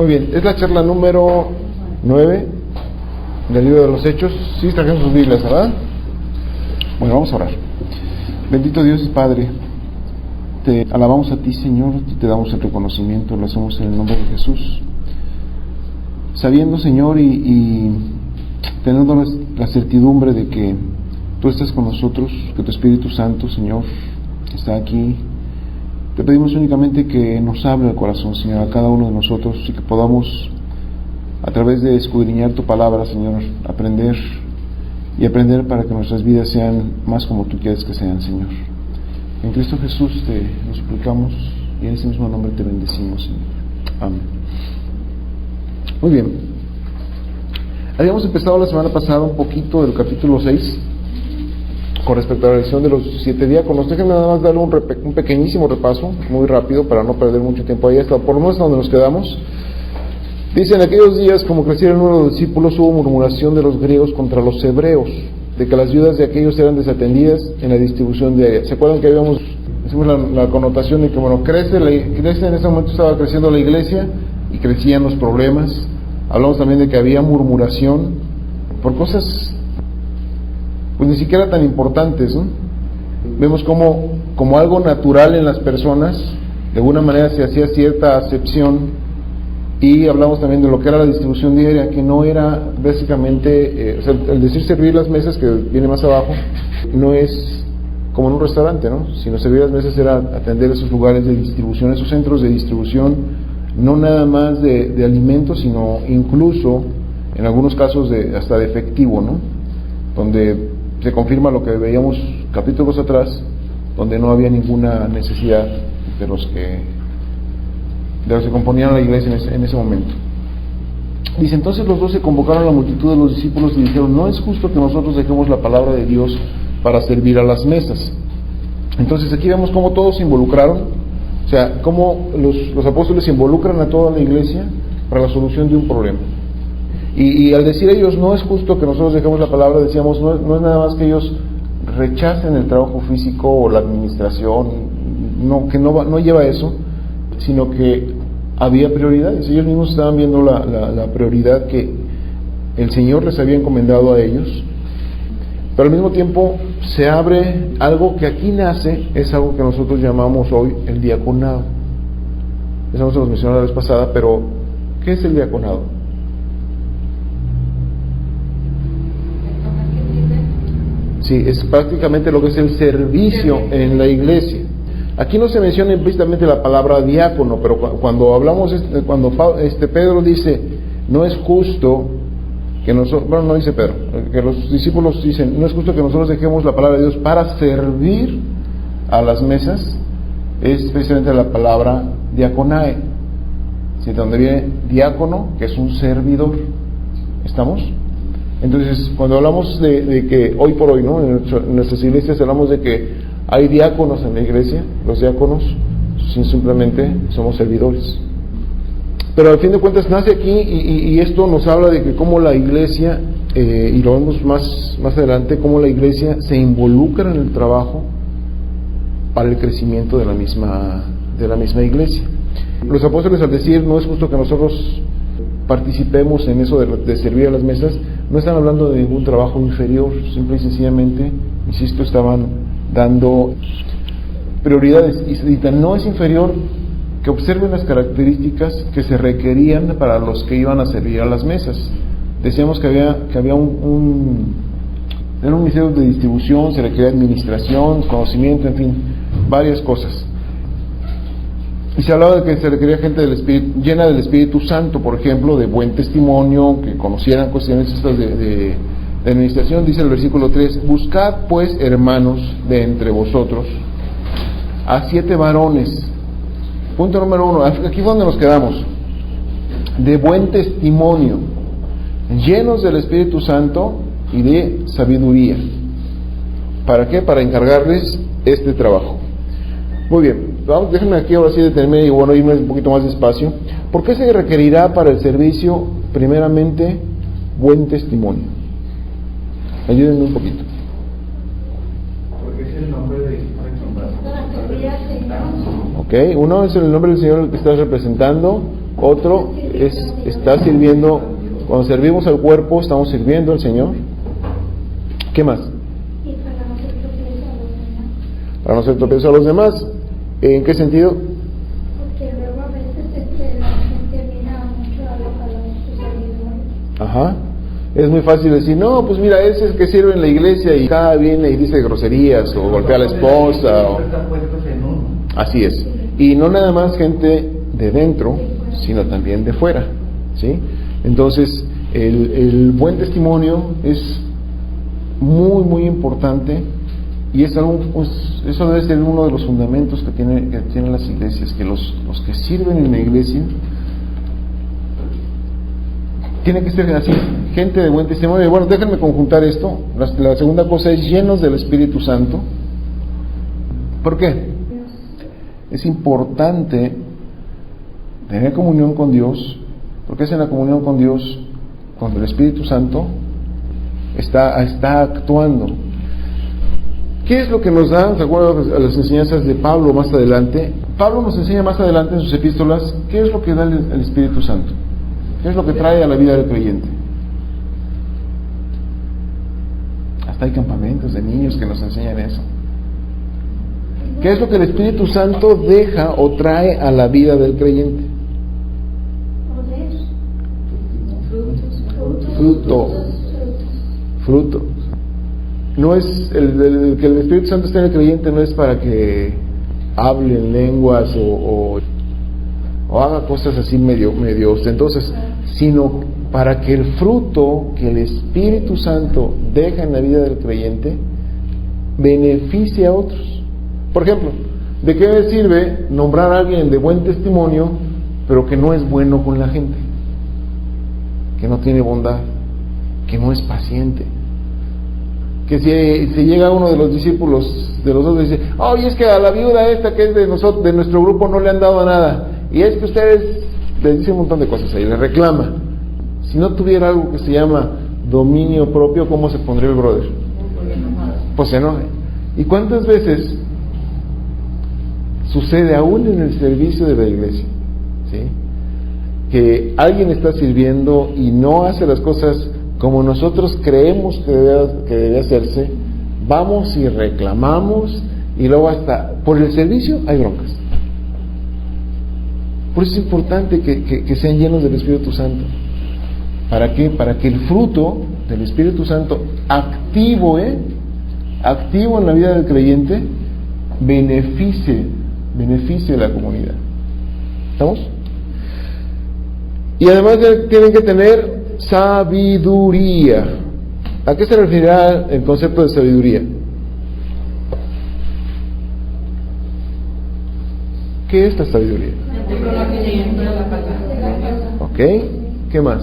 Muy bien, es la charla número 9 del libro de los Hechos. Sí, trajeron sus Biblias, ¿verdad? Bueno, vamos a orar. Bendito Dios y Padre, te alabamos a ti, Señor, y te damos el reconocimiento, lo hacemos en el nombre de Jesús. Sabiendo, Señor, y teniendo la certidumbre de que tú estás con nosotros, que tu Espíritu Santo, Señor, está aquí, te pedimos únicamente que nos hable el corazón, Señor, a cada uno de nosotros, y que podamos, a través de escudriñar tu palabra, Señor, aprender para que nuestras vidas sean más como tú quieres que sean, Señor. En Cristo Jesús te lo suplicamos y en ese mismo nombre te bendecimos, Señor. Amén. Muy bien. Habíamos empezado la semana pasada un poquito del capítulo 6 con respecto a la elección de los 7 diáconos. Déjenme nada más darle un pequeñísimo repaso, muy rápido, para no perder mucho tiempo ahí, hasta por lo menos donde nos quedamos. Dice: en aquellos días, como crecía el número de discípulos, hubo murmuración de los griegos contra los hebreos, de que las viudas de aquellos eran desatendidas en la distribución diaria. ¿Se acuerdan que hicimos la connotación de que, bueno, crece en ese momento estaba creciendo la iglesia y crecían los problemas? Hablamos también de que había murmuración por cosas pues ni siquiera tan importantes, ¿no? Vemos como algo natural en las personas, de alguna manera se hacía cierta acepción. Y hablamos también de lo que era la distribución diaria, que no era básicamente, el decir servir las mesas, que viene más abajo, no es como en un restaurante, ¿no? Sino servir las mesas era atender esos lugares de distribución, esos centros de distribución, no nada más de alimentos, sino incluso, en algunos casos, hasta de efectivo, ¿no? Donde se confirma lo que veíamos capítulos atrás, donde no había ninguna necesidad de los que componían la iglesia en ese momento. Dice: entonces los 12 convocaron a la multitud de los discípulos y dijeron: no es justo que nosotros dejemos la palabra de Dios para servir a las mesas. Entonces aquí vemos cómo todos se involucraron, o sea, cómo los apóstoles se involucran a toda la iglesia para la solución de un problema. Y al decir ellos: no es justo que nosotros dejemos la palabra, decíamos, no es nada más que ellos rechacen el trabajo físico o la administración, que no lleva eso, sino que había prioridades. Ellos mismos estaban viendo la prioridad que el Señor les había encomendado a ellos, pero al mismo tiempo se abre algo que aquí nace, es algo que nosotros llamamos hoy el diaconado. Eso no se los mencionó la vez pasada, pero ¿qué es el diaconado? Sí, es prácticamente lo que es el servicio en la iglesia. Aquí no se menciona implícitamente la palabra diácono, pero cuando hablamos, cuando Pedro dice: no es justo que nosotros, bueno, no dice Pedro, que los discípulos dicen: no es justo que nosotros dejemos la palabra de Dios para servir a las mesas, es precisamente la palabra diaconae, ¿sí? Donde viene diácono, que es un servidor. ¿Estamos? Entonces, cuando hablamos de que hoy por hoy, ¿no?, en nuestras iglesias hablamos de que hay diáconos en la iglesia, los diáconos simplemente somos servidores. Pero al fin de cuentas nace aquí y esto nos habla de que cómo la iglesia, y lo vemos más adelante, cómo la iglesia se involucra en el trabajo para el crecimiento de la misma iglesia. Los apóstoles, al decir no es justo que nosotros participemos en eso de servir a las mesas, no están hablando de ningún trabajo inferior, simple y sencillamente, insisto, estaban dando prioridades, y no es inferior que observen las características que se requerían para los que iban a servir a las mesas. Decíamos que había era un ministerio de distribución, se requería administración, conocimiento, en fin, varias cosas. Y se hablaba de que se requería gente llena del Espíritu Santo, por ejemplo, de buen testimonio, que conocieran cuestiones estas de administración. Dice el versículo 3: buscad pues, hermanos, de entre vosotros a 7 varones. Punto número 1, aquí es donde nos quedamos: de buen testimonio, llenos del Espíritu Santo y de sabiduría. ¿Para qué? Para encargarles este trabajo. Muy bien, déjenme aquí ahora sí detenerme y irme un poquito más despacio. ¿Por qué se requerirá para el servicio primeramente buen testimonio? Ayúdenme un poquito. Porque es el nombre de Ok, uno es el nombre del Señor el que estás representando, otro está sirviendo. Cuando servimos al cuerpo, estamos sirviendo al Señor. ¿Qué más? Y para no ser tropiezo a los demás. Para no ser tropiezo a los demás. ¿En qué sentido? Porque luego a veces la gente mira mucho a los seguidores. Ajá. Es muy fácil decir, no, pues mira, ese es el que sirve en la iglesia y cada viene y dice groserías o golpea a la esposa. Así es. Y no nada más gente de dentro, sino también de fuera, ¿sí? Entonces, el buen testimonio es muy, muy importante y es algo, pues, eso debe ser uno de los fundamentos que tienen las iglesias, que los que sirven en la iglesia tiene que ser así, gente de buen testimonio. Bueno, déjenme conjuntar esto. La segunda cosa es llenos del Espíritu Santo. ¿Por qué? Es importante tener comunión con Dios, porque es en la comunión con Dios cuando el Espíritu Santo está actuando. ¿Qué es lo que nos da, de acuerdo a las enseñanzas de Pablo más adelante? Pablo nos enseña más adelante en sus epístolas qué es lo que da el Espíritu Santo. ¿Qué es lo que trae a la vida del creyente? Hasta hay campamentos de niños que nos enseñan eso. ¿Qué es lo que el Espíritu Santo deja o trae a la vida del creyente? Fruto. No es que el Espíritu Santo esté en el creyente, no es para que hable en lenguas o haga cosas así medio ostentosas, sino para que el fruto que el Espíritu Santo deja en la vida del creyente beneficie a otros. Por ejemplo, ¿de qué me sirve nombrar a alguien de buen testimonio, pero que no es bueno con la gente? Que no tiene bondad, que no es paciente. Que si llega uno de los discípulos de los otros y dice, oye, es que a la viuda esta que es de nosotros, de nuestro grupo, no le han dado nada, y es que ustedes, les dice un montón de cosas ahí, le reclama. Si no tuviera algo que se llama dominio propio, ¿cómo se pondría el brother? Pues se enoja. ¿Y cuántas veces sucede aún en el servicio de la iglesia? ¿Sí? Que alguien está sirviendo y no hace las cosas como nosotros creemos que debe hacerse, vamos y reclamamos, y luego hasta por el servicio hay broncas. Por eso es importante que sean llenos del Espíritu Santo. ¿Para qué? Para que el fruto del Espíritu Santo activo en la vida del creyente, beneficie a la comunidad. ¿Estamos? Y además tienen que tener sabiduría. ¿A qué se referirá el concepto de sabiduría? ¿Qué es la sabiduría? ¿Ok? ¿Qué más?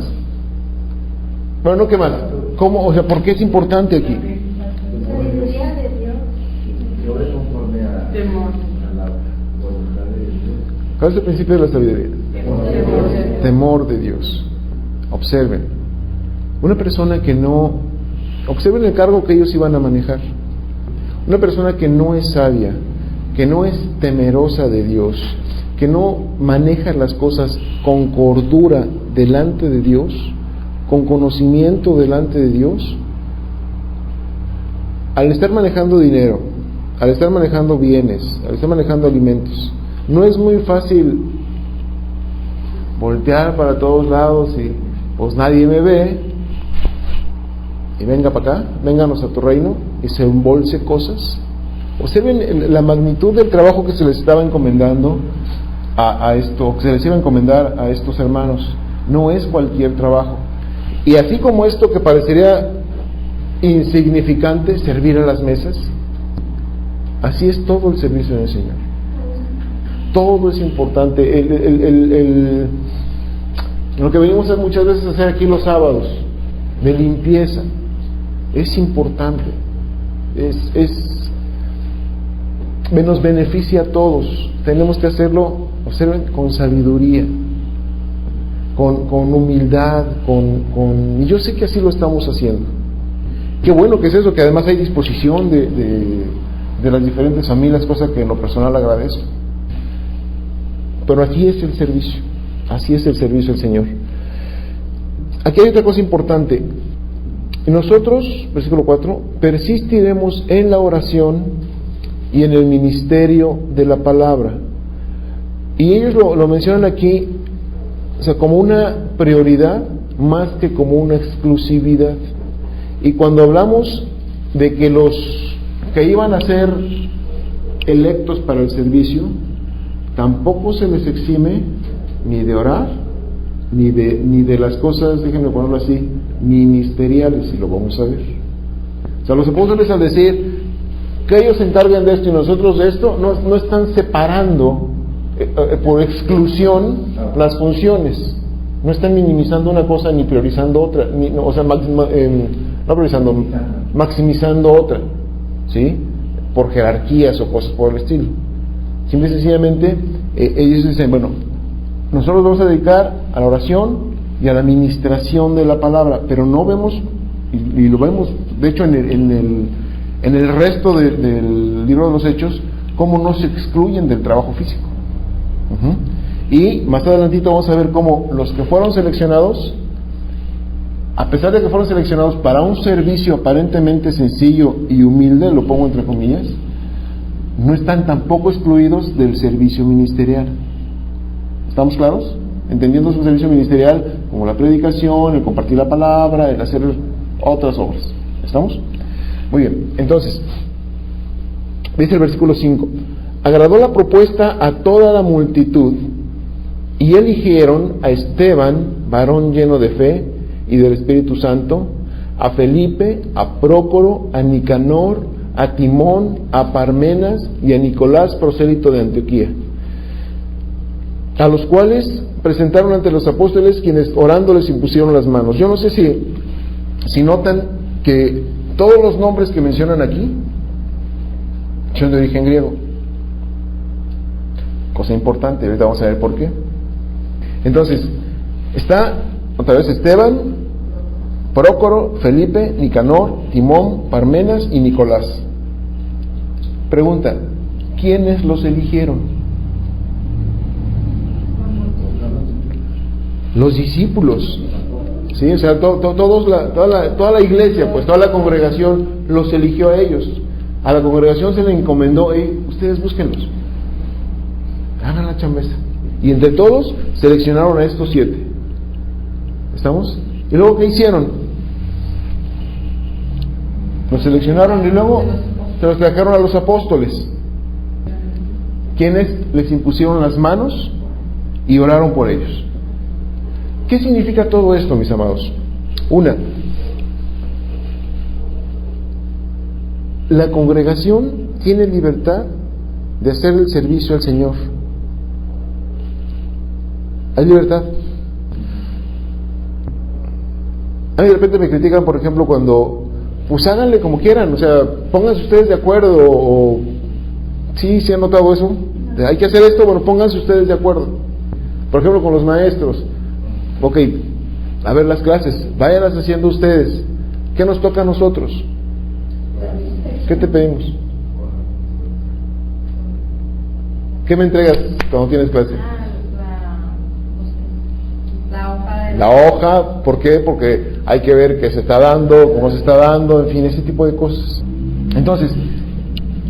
Bueno, no, ¿qué más? ¿Cómo? O sea, ¿por qué es importante aquí? Sabiduría de Dios. Yo voy conforme a Temor. la voluntad de Dios. ¿Cuál es el principio de la sabiduría? Temor de Dios. Observen. Una persona que no... Observen el cargo que ellos iban a manejar. Una persona que no es sabia, que no es temerosa de Dios, que no maneja las cosas con cordura delante de Dios, con conocimiento delante de Dios, al estar manejando dinero, al estar manejando bienes, al estar manejando alimentos, no es muy fácil voltear para todos lados y pues nadie me ve y venga para acá, vénganos a tu reino, y se embolse cosas. Observen la magnitud del trabajo que se les estaba encomendando a esto, que se les iba a encomendar a estos hermanos. No es cualquier trabajo. Y así como esto que parecería insignificante, servir a las mesas, así es todo el servicio del Señor. Todo es importante. Lo que venimos a muchas veces a hacer aquí los sábados, de limpieza, es importante. Nos beneficia a todos. Tenemos que hacerlo, observen, con sabiduría, con humildad, y yo sé que así lo estamos haciendo. Qué bueno que es eso, que además hay disposición de las diferentes familias, cosa que en lo personal agradezco. Pero así es el servicio. Así es el servicio al Señor. Aquí hay otra cosa importante. Nosotros, versículo 4, persistiremos en la oración y en el ministerio de la palabra. Y ellos lo mencionan aquí, o sea, como una prioridad más que como una exclusividad. Y cuando hablamos de que los que iban a ser electos para el servicio, tampoco se les exime ni de orar, ni de las cosas, déjenme ponerlo así, ministeriales, y lo vamos a ver. O sea, los apóstoles, al decir que ellos se encargan de esto y nosotros de esto, no están separando por exclusión las funciones, no están minimizando una cosa ni priorizando otra, maximizando otra, ¿sí? Por jerarquías o cosas por el estilo. Simple y sencillamente ellos dicen, bueno, nosotros vamos a dedicar a la oración y a la administración de la palabra, pero no vemos, y lo vemos de hecho en el resto del libro de los Hechos, cómo no se excluyen del trabajo físico. Y más adelantito vamos a ver cómo los que fueron seleccionados, a pesar de que fueron seleccionados para un servicio aparentemente sencillo y humilde, lo pongo entre comillas, no están tampoco excluidos del servicio ministerial. ¿Estamos claros? Entendiendo su servicio ministerial como la predicación, el compartir la palabra, el hacer otras obras. ¿Estamos? Muy bien, entonces dice el versículo 5: agradó la propuesta a toda la multitud, y eligieron a Esteban, varón lleno de fe y del Espíritu Santo, a Felipe, a Prócoro, a Nicanor, a Timón, a Parmenas y a Nicolás, prosélito de Antioquía, a los cuales presentaron ante los apóstoles, quienes orando les impusieron las manos. Yo no sé si notan que todos los nombres que mencionan aquí son de origen griego. Cosa importante, ahorita vamos a ver por qué. Entonces, está otra vez Esteban, Prócoro, Felipe, Nicanor, Timón, Parmenas y Nicolás. Pregunta: ¿quiénes los eligieron? Los discípulos. Sí, o sea, toda la iglesia, pues toda la congregación los eligió a ellos. A la congregación se le encomendó: ustedes búsquenlos, hagan la chambesa. Y entre todos seleccionaron a estos 7. ¿Estamos? Y luego, ¿qué hicieron? Los seleccionaron y luego se los trajeron a los apóstoles, quienes les impusieron las manos y oraron por ellos. ¿Qué significa todo esto, mis amados? Una, la congregación tiene libertad de hacer el servicio al Señor. Hay libertad. A mí de repente me critican, por ejemplo, cuando, pues háganle como quieran, o sea, pónganse ustedes de acuerdo, o sí, ¿se han notado eso? Hay que hacer esto, bueno, pónganse ustedes de acuerdo. Por ejemplo, con los maestros, ok, a ver las clases, váyanlas haciendo ustedes. ¿Qué nos toca a nosotros? ¿Qué te pedimos? ¿Qué me entregas cuando tienes clase? La hoja, ¿por qué? Porque hay que ver qué se está dando, cómo se está dando, en fin, ese tipo de cosas. Entonces,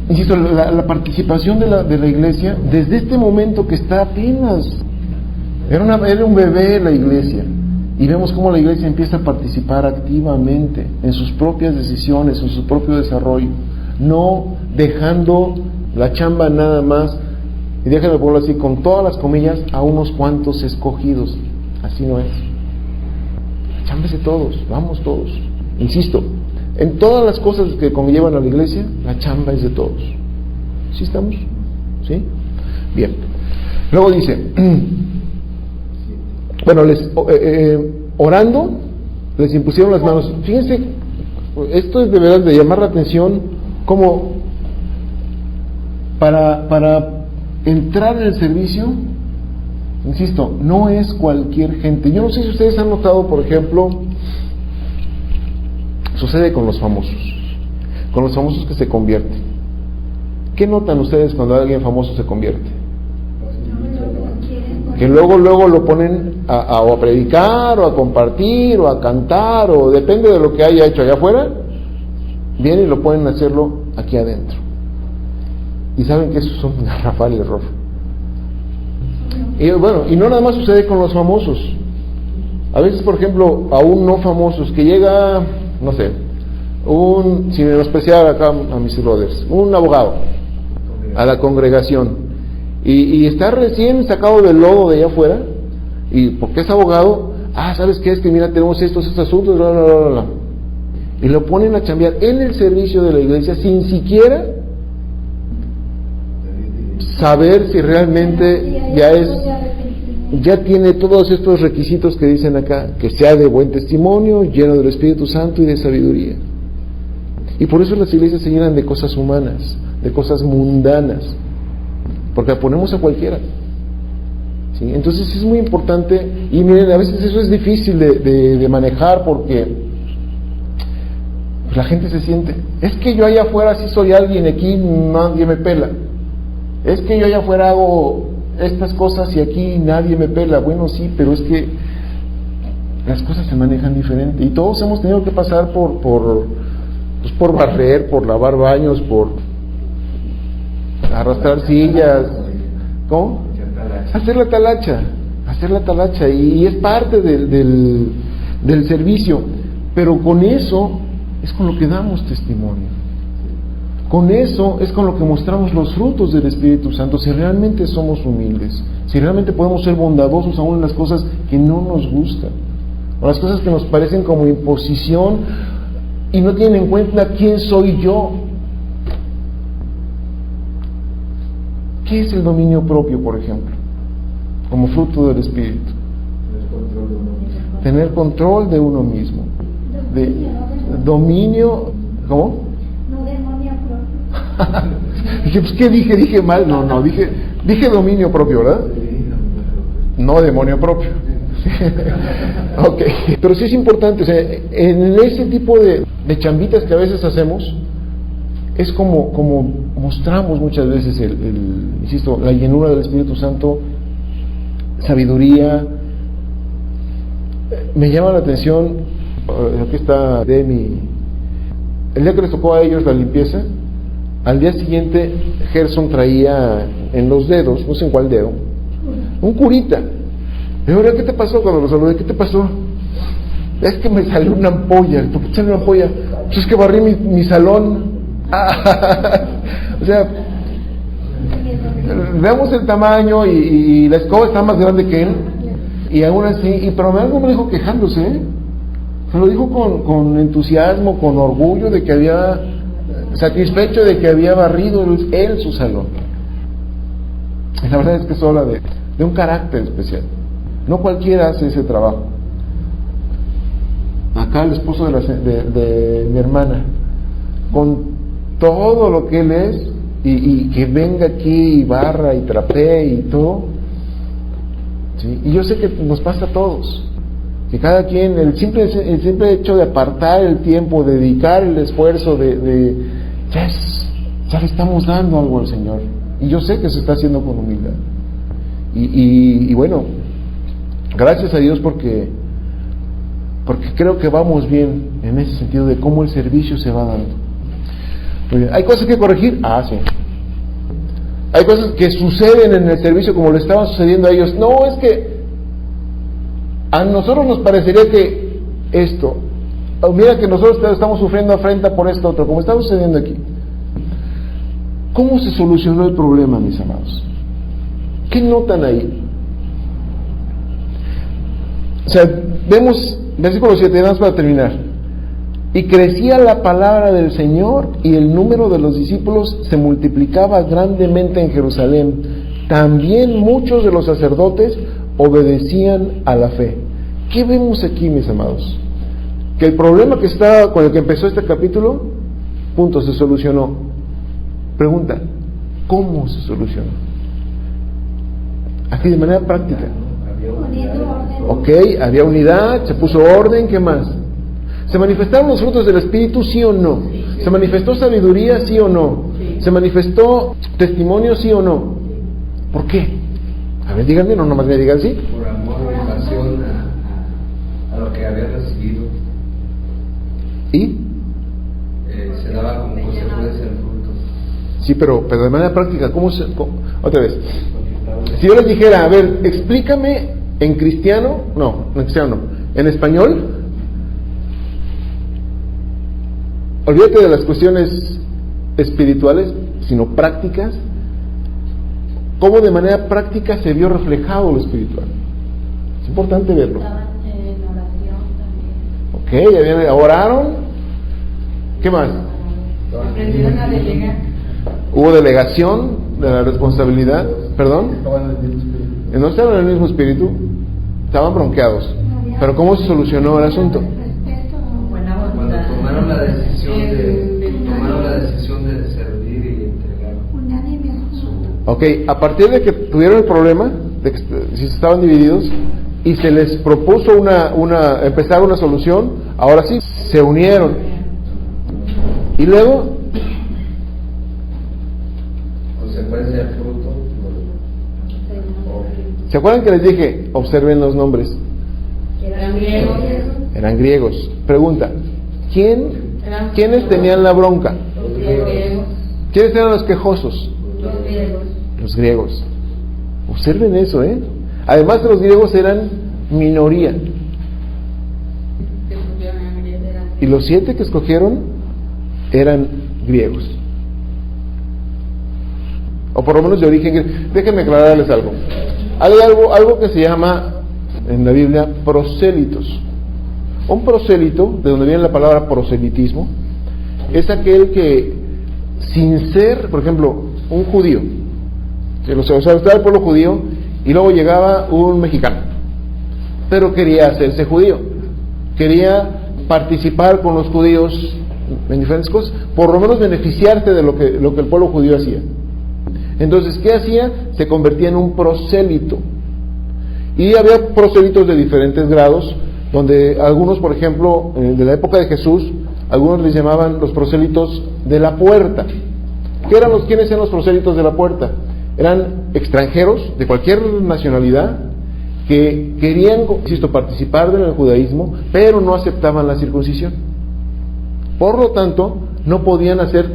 insisto, la participación de la iglesia, desde este momento que está apenas, era un bebé la iglesia, y vemos cómo la iglesia empieza a participar activamente en sus propias decisiones, en su propio desarrollo, no dejando la chamba nada más, y déjenme ponerlo así, con todas las comillas, a unos cuantos escogidos. Así no es. Chámbese todos, vamos todos. Insisto, en todas las cosas que conllevan a la iglesia, la chamba es de todos. ¿Sí estamos? ¿Sí? Bien. Luego dice, bueno, orando, les impusieron las manos. Fíjense, esto es de verdad de llamar la atención, como para entrar en el servicio. Insisto, no es cualquier gente. Yo no sé si ustedes han notado, por ejemplo, sucede con los famosos que se convierten. ¿Qué notan ustedes cuando alguien famoso se convierte? que luego lo ponen a predicar, o a compartir, o a cantar, o depende de lo que haya hecho allá afuera, vienen y lo ponen a hacerlo aquí adentro. Y saben que eso es un garrafal error. Y bueno, y no nada más sucede con los famosos. A veces, por ejemplo, aún no famosos, que llega, no sé, sin menospreciar acá a mis brothers, un abogado a la congregación, y está recién sacado del lodo de allá afuera, y porque es abogado, ¿sabes qué? Es que mira, tenemos estos asuntos, bla, bla, bla, bla. Y lo ponen a chambear en el servicio de la iglesia sin siquiera saber si realmente ya tiene todos estos requisitos que dicen acá, que sea de buen testimonio, lleno del Espíritu Santo y de sabiduría. Y por eso las iglesias se llenan de cosas humanas, de cosas mundanas, porque la ponemos a cualquiera. ¿Sí? Entonces es muy importante, y miren, a veces eso es difícil de manejar, porque la gente se siente, es que yo allá afuera sí soy alguien, aquí nadie me pela. Es que yo allá afuera hago estas cosas y aquí nadie me pela. Bueno, sí, pero es que las cosas se manejan diferente, y todos hemos tenido que pasar por barrer, por lavar baños, por arrastrar sillas. ¿Cómo? Hacer la talacha, y es parte del servicio. Pero con eso es con lo que damos testimonio. Con eso es con lo que mostramos los frutos del Espíritu Santo, si realmente somos humildes, si realmente podemos ser bondadosos aún en las cosas que no nos gustan, o las cosas que nos parecen como imposición y no tienen en cuenta quién soy yo. ¿Qué es el dominio propio, por ejemplo? Como fruto del Espíritu. Tener control de uno mismo. Dominio, ¿cómo? Dije, pues ¿qué dije? Dije mal, no, dije dominio propio, ¿verdad? No demonio propio. Ok, pero sí es importante, o sea, en ese tipo de chambitas que a veces hacemos, es como mostramos muchas veces insisto, la llenura del Espíritu Santo, sabiduría. Me llama la atención, aquí está Demi, el día que les tocó a ellos la limpieza, al día siguiente Gerson traía en los dedos, no sé en cuál dedo, un curita. Y ahora, ¿qué te pasó cuando lo saludé? ¿Qué te pasó? Es que me salió una ampolla. ¿Por qué salió una ampolla? Pues es que barrí mi salón. O sea, veamos el tamaño y la escoba está más grande que él, y aún así, pero algo me dijo quejándose, ¿eh? Se lo dijo con entusiasmo, con orgullo de que había, satisfecho de que había barrido él su salón. Y la verdad es que eso habla de un carácter especial. No cualquiera hace ese trabajo. Acá el esposo de mi hermana, con todo lo que él es, y que venga aquí y barra y trapee y todo, ¿sí? Y yo sé que nos pasa a todos, que cada quien, el simple hecho de apartar el tiempo, dedicar el esfuerzo ya le estamos dando algo al Señor, y yo sé que se está haciendo con humildad, y bueno, gracias a Dios porque creo que vamos bien en ese sentido de cómo el servicio se va dando. Muy bien. ¿Hay cosas que corregir? Sí. Hay cosas que suceden en el servicio como le estaban sucediendo a ellos. No, es que a nosotros nos parecería que esto, mira que nosotros estamos sufriendo afrenta por esto otro, como está sucediendo aquí. ¿Cómo se solucionó el problema, mis amados? ¿Qué notan ahí? O sea, vemos versículo 7, nada más para terminar. Y crecía la palabra del Señor, y el número de los discípulos se multiplicaba grandemente en Jerusalén. También muchos de los sacerdotes obedecían a la fe. ¿Qué vemos aquí, mis amados? Que el problema que está con el que empezó este capítulo, punto, se solucionó. Pregunta, ¿cómo se solucionó? Aquí de manera práctica. Ok, había unidad, se puso orden, ¿qué más? ¿Se manifestaron los frutos del Espíritu, sí o no? ¿Se manifestó sabiduría, sí o no? ¿Se manifestó testimonio, sí o no? ¿Por qué? A ver, díganme, no nomás me digan sí. Por amor y pasión a lo que había recibido. ¿Y? Se daba como consecuencia el fruto. Sí, pero de manera práctica, otra vez. Si yo les dijera, a ver, explícame en cristiano, en español, olvídate de las cuestiones espirituales, sino prácticas, cómo de manera práctica se vio reflejado lo espiritual. Es importante verlo. Estaban en oración también. Ok, oraron. ¿Qué más? Aprendieron a delegar. Hubo delegación de la responsabilidad. ¿Perdón? No estaban en el mismo espíritu, estaban bronqueados. Pero ¿cómo se solucionó el asunto? Buena Cuando voluntad. tomaron la decisión de servir y entregar su... Ok, a partir de que tuvieron el problema, de que si estaban divididos, y se les propuso empezar una solución, ahora sí, se unieron. Y luego, consecuencia del fruto. ¿se acuerdan que les dije, observen los nombres? Eran griegos. Eran griegos. Pregunta, ¿quiénes tenían la bronca? Los griegos. ¿Quiénes eran los quejosos? Los griegos. Los griegos. Observen eso, ¿eh? Además, los griegos eran minoría. Y los 7 que escogieron eran griegos. O por lo menos de origen griego. Déjenme aclararles algo. Hay algo que se llama en la Biblia prosélitos. Un prosélito, de donde viene la palabra proselitismo, es aquel que, sin ser, por ejemplo, un judío, estaba el pueblo judío y luego llegaba un mexicano, pero quería hacerse judío, quería participar con los judíos en diferentes cosas, por lo menos beneficiarse de lo que el pueblo judío hacía. Entonces, ¿qué hacía? Se convertía en un prosélito. Y había prosélitos de diferentes grados, donde algunos, por ejemplo, de la época de Jesús, algunos les llamaban los prosélitos de la puerta. ¿Quiénes eran los prosélitos de la puerta? Eran extranjeros de cualquier nacionalidad que querían, participar del judaísmo, pero no aceptaban la circuncisión. Por lo tanto, no podían ser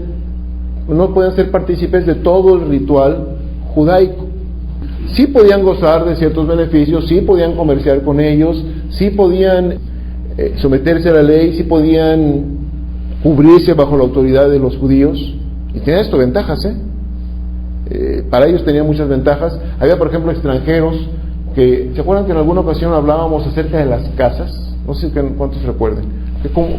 partícipes de todo el ritual judaico. Sí podían gozar de ciertos beneficios, sí podían comerciar con ellos, sí podían someterse a la ley, sí podían cubrirse bajo la autoridad de los judíos, y tenía esto ventajas, para ellos tenía muchas ventajas. Había, por ejemplo, extranjeros que, ¿se acuerdan que en alguna ocasión hablábamos acerca de las casas? No sé cuántos recuerden.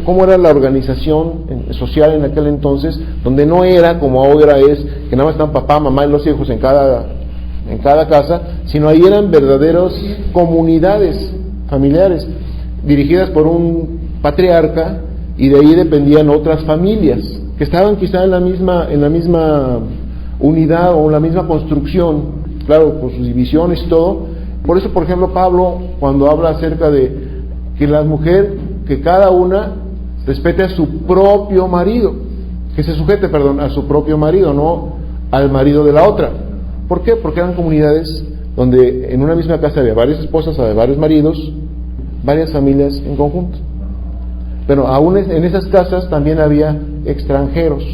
¿Cómo era la organización social en aquel entonces? Donde no era como ahora es, que nada más están papá, mamá y los hijos en cada casa, sino ahí eran verdaderas comunidades familiares, dirigidas por un patriarca, y de ahí dependían otras familias, que estaban quizá en la misma unidad o en la misma construcción, claro, por sus divisiones y todo. Por eso, por ejemplo, Pablo, cuando habla acerca de que la mujer, que cada una respete a su propio marido, que se sujete, a su propio marido, no al marido de la otra. ¿Por qué? Porque eran comunidades donde en una misma casa había varias esposas, había varios maridos, varias familias en conjunto. Pero aún en esas casas también había extranjeros,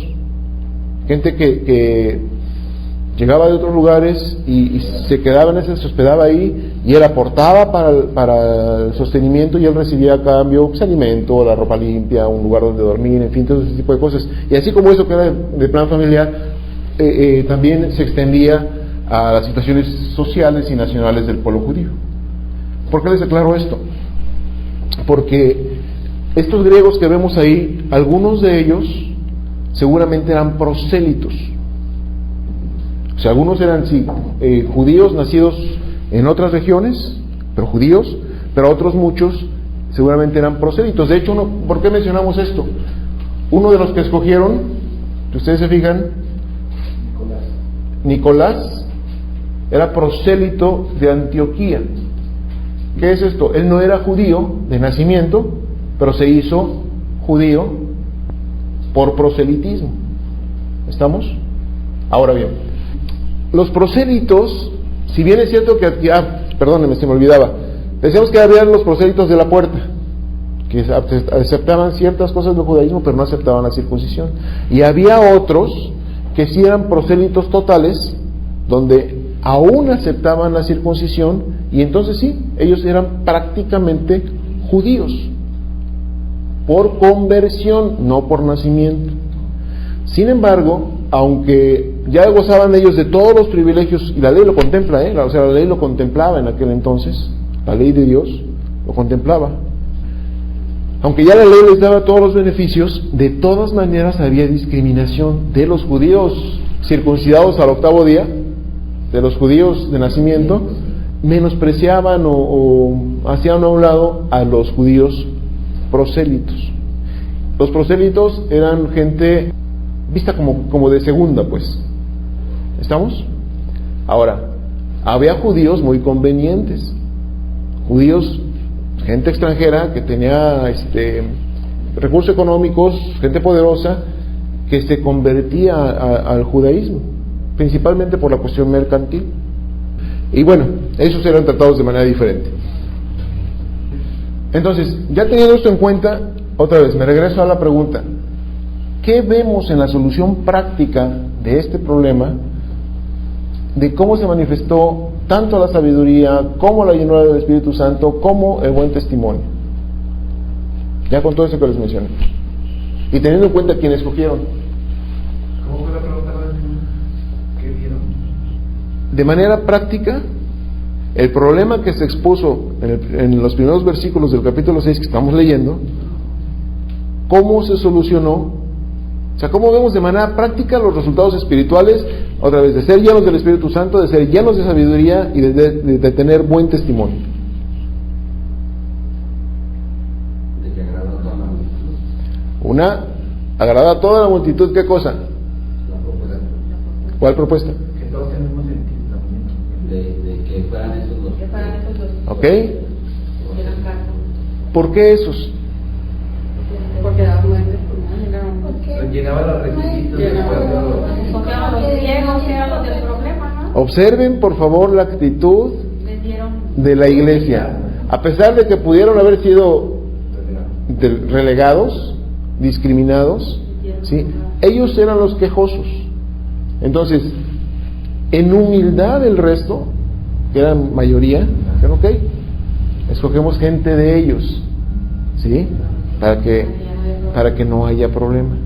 gente que llegaba de otros lugares y se hospedaba ahí, y él aportaba para el sostenimiento, y él recibía a cambio alimento, la ropa limpia, un lugar donde dormir, en fin, todo ese tipo de cosas. Y así como eso que era de plan familiar, también se extendía a las situaciones sociales y nacionales del pueblo judío. ¿Por qué les aclaro esto? Porque estos griegos que vemos ahí, algunos de ellos seguramente eran prosélitos. O sea, algunos eran judíos nacidos en otras regiones, pero judíos, pero otros muchos seguramente eran prosélitos. De hecho, ¿por qué mencionamos esto? Uno de los que escogieron, si ustedes se fijan, Nicolás, era prosélito de Antioquía. ¿Qué es esto? Él no era judío de nacimiento, pero se hizo judío por proselitismo. ¿Estamos? Ahora bien, los prosélitos Si bien es cierto que, perdónenme, se me olvidaba, decíamos que había los prosélitos de la puerta, que aceptaban ciertas cosas del judaísmo, pero no aceptaban la circuncisión. Y había otros que sí eran prosélitos totales, donde aún aceptaban la circuncisión, y entonces sí, ellos eran prácticamente judíos, por conversión, no por nacimiento. Sin embargo, aunque ya gozaban ellos de todos los privilegios, y la ley lo contempla, o sea, la ley lo contemplaba en aquel entonces, la ley de Dios lo contemplaba, aunque ya la ley les daba todos los beneficios, de todas maneras había discriminación de los judíos circuncidados al 8º día, de los judíos de nacimiento, menospreciaban o hacían a un lado a los judíos prosélitos. Los prosélitos eran gente vista como de segunda, pues. ¿Estamos? Ahora, había judíos muy convenientes, judíos, gente extranjera que tenía recursos económicos, gente poderosa, que se convertía al judaísmo, principalmente por la cuestión mercantil. Y bueno, esos eran tratados de manera diferente. Entonces, ya teniendo esto en cuenta, otra vez me regreso a la pregunta: ¿qué vemos en la solución práctica de este problema, de cómo se manifestó tanto la sabiduría, como la llenura del Espíritu Santo, como el buen testimonio? Ya con todo eso que les mencioné, y teniendo en cuenta quién escogieron. ¿Cómo fue la pregunta? ¿Qué vieron? De manera práctica, el problema que se expuso en los primeros versículos del capítulo 6 que estamos leyendo, ¿cómo se solucionó? O sea, ¿cómo vemos de manera práctica los resultados espirituales, otra vez, de ser llenos del Espíritu Santo, de ser llenos de sabiduría y de tener buen testimonio? De que agrada a toda la multitud. Una, agrada a toda la multitud, ¿qué cosa? La propuesta. ¿Cuál propuesta? Que todos tenemos sentido también. De que fueran esos dos. Que fueran esos dos. ¿Ok? Que eran cartas. ¿Por qué esos? Porque daban buen testimonio. Pues llenaba los requisitos de acuerdo. Escogieron los ciegos, que eran los del problema, ¿no? Observen por favor la actitud Les dieron. de la iglesia. A pesar de que pudieron haber sido relegados, discriminados, ¿sí?, ellos eran los quejosos. Entonces, en humildad el resto, que eran mayoría, dijeron: ok, escogemos gente de ellos, ¿sí?, para que no haya problema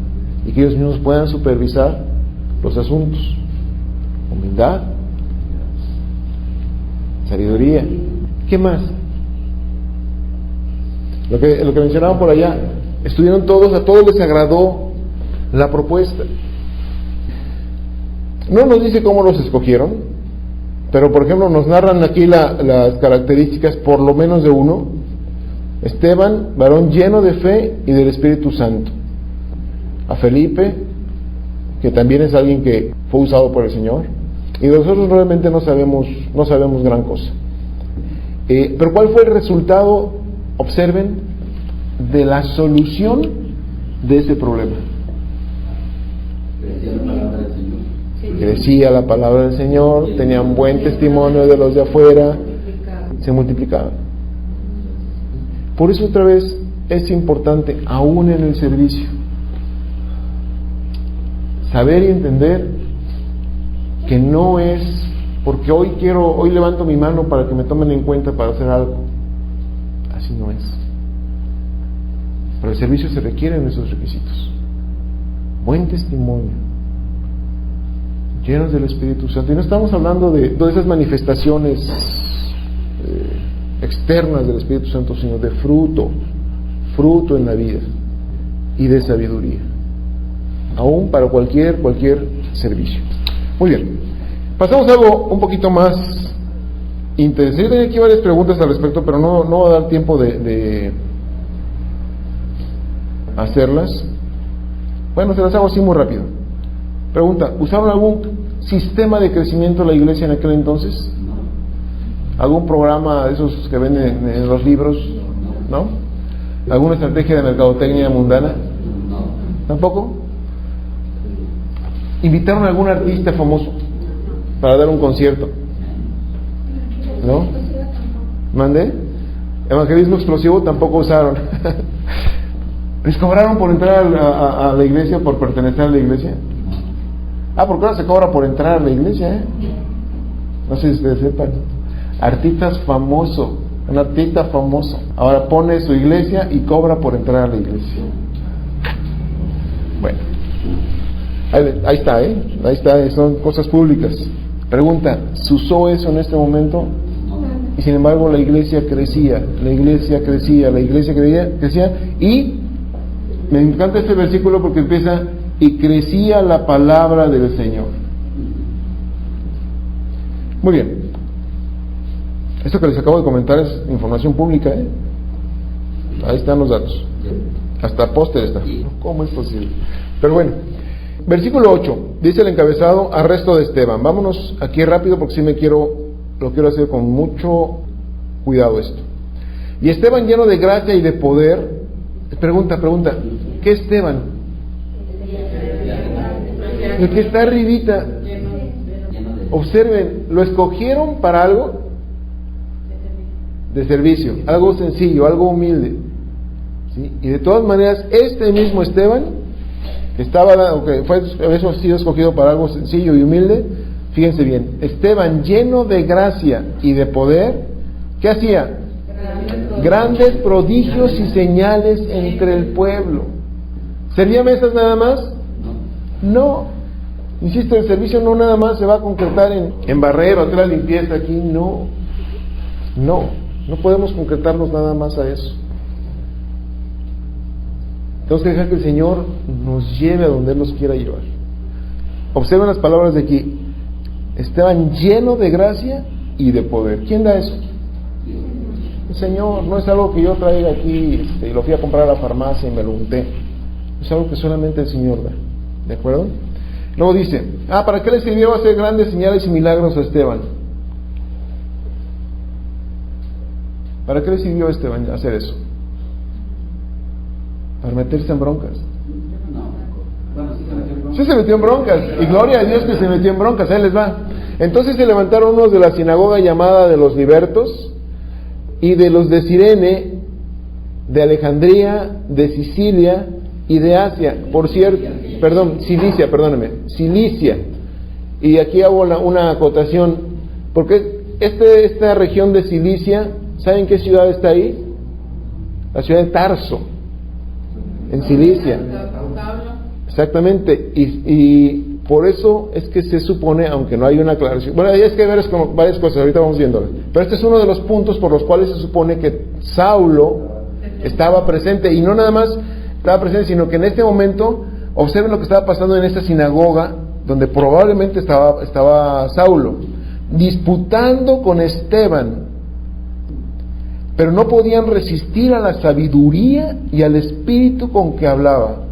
y que ellos mismos puedan supervisar los asuntos. Humildad, sabiduría. ¿Qué más? Lo que mencionaban por allá, estuvieron todos, a todos les agradó la propuesta. No nos dice cómo los escogieron, pero por ejemplo nos narran aquí las características por lo menos de uno: Esteban, varón lleno de fe y del Espíritu Santo. A Felipe, que también es alguien que fue usado por el Señor. Y nosotros realmente no sabemos gran cosa. Pero ¿cuál fue el resultado? Observen, de la solución de ese problema. Decía la palabra del Señor. Crecía la palabra del Señor, tenían buen testimonio de los de afuera, se multiplicaban. Por eso otra vez es importante, aún en el servicio, saber y entender que no es porque hoy levanto mi mano para que me tomen en cuenta para hacer algo. Así no es. Para el servicio se requieren esos requisitos: buen testimonio, llenos del Espíritu Santo. Y no estamos hablando de todas esas manifestaciones externas del Espíritu Santo, sino de fruto en la vida y de sabiduría, aún para cualquier servicio. Muy bien, pasamos a algo un poquito más interesante. Yo tenía aquí varias preguntas al respecto, pero no va a dar tiempo de hacerlas. Bueno, se las hago así muy rápido. Pregunta: ¿usaron algún sistema de crecimiento de la iglesia en aquel entonces? ¿Algún programa de esos que venden en los libros? ¿No? ¿Alguna estrategia de mercadotecnia mundana? ¿Tampoco? ¿Invitaron a algún artista famoso para dar un concierto? ¿No? ¿Mandé? Evangelismo explosivo tampoco usaron. ¿Les cobraron por entrar a la iglesia, por pertenecer a la iglesia? Porque ahora se cobra por entrar a la iglesia, ¿eh? No sé si ustedes sepan. Artistas famoso, un artista famoso, ahora pone su iglesia y cobra por entrar a la iglesia. Bueno, ahí está, ahí está, son cosas públicas. Pregunta, ¿se usó eso en este momento? Y sin embargo la iglesia crecía, la iglesia crecía, la iglesia crecía, y me encanta este versículo porque empieza: y crecía la palabra del Señor. Muy bien. Esto que les acabo de comentar es información pública, ¿eh? Ahí están los datos. Hasta póster está. ¿Cómo es posible? Pero bueno, versículo 8, dice el encabezado: arresto de Esteban. Vámonos aquí rápido porque sí lo quiero hacer con mucho cuidado esto. Y Esteban, lleno de gracia y de poder. Pregunta, ¿qué Esteban? El que está arribita. Observen, lo escogieron para algo de servicio, algo sencillo, algo humilde, ¿sí? Y de todas maneras, este mismo Esteban, que había sido escogido para algo sencillo y humilde, fíjense bien, Esteban, lleno de gracia y de poder, ¿qué hacía? Grandes prodigios y señales entre el pueblo. ¿Servía mesas nada más? No. Insisto, el servicio no nada más se va a concretar en barrer o hacer la limpieza aquí, no podemos concretarnos nada más a eso. Tenemos que dejar que el Señor nos lleve a donde Él nos quiera llevar. Observen las palabras de aquí: Esteban, lleno de gracia y de poder. ¿Quién da eso? El Señor. No es algo que yo traiga aquí y lo fui a comprar a la farmacia y me lo unté. Es algo que solamente el Señor da. ¿De acuerdo? Luego dice: ¿para qué le sirvió hacer grandes señales y milagros a Esteban? ¿Para qué le sirvió a Esteban hacer eso? Para meterse en broncas. Sí se metió en broncas, y gloria a Dios que se metió en broncas. Ahí les va. Entonces se levantaron unos de la sinagoga llamada de los libertos, y de los de Cirene, de Alejandría, de Sicilia y de Asia, Cilicia. Y aquí hago una acotación, porque esta región de Cilicia, ¿saben qué ciudad está ahí? La ciudad de Tarso, en Cilicia. Exactamente, y por eso es que se supone, aunque no hay una aclaración, bueno, hay que ver varias cosas, ahorita vamos viéndolo, pero este es uno de los puntos por los cuales se supone que Saulo estaba presente, y no nada más estaba presente, sino que en este momento, observen lo que estaba pasando en esta sinagoga, donde probablemente estaba Saulo, disputando con Esteban, pero no podían resistir a la sabiduría y al espíritu con que hablaba.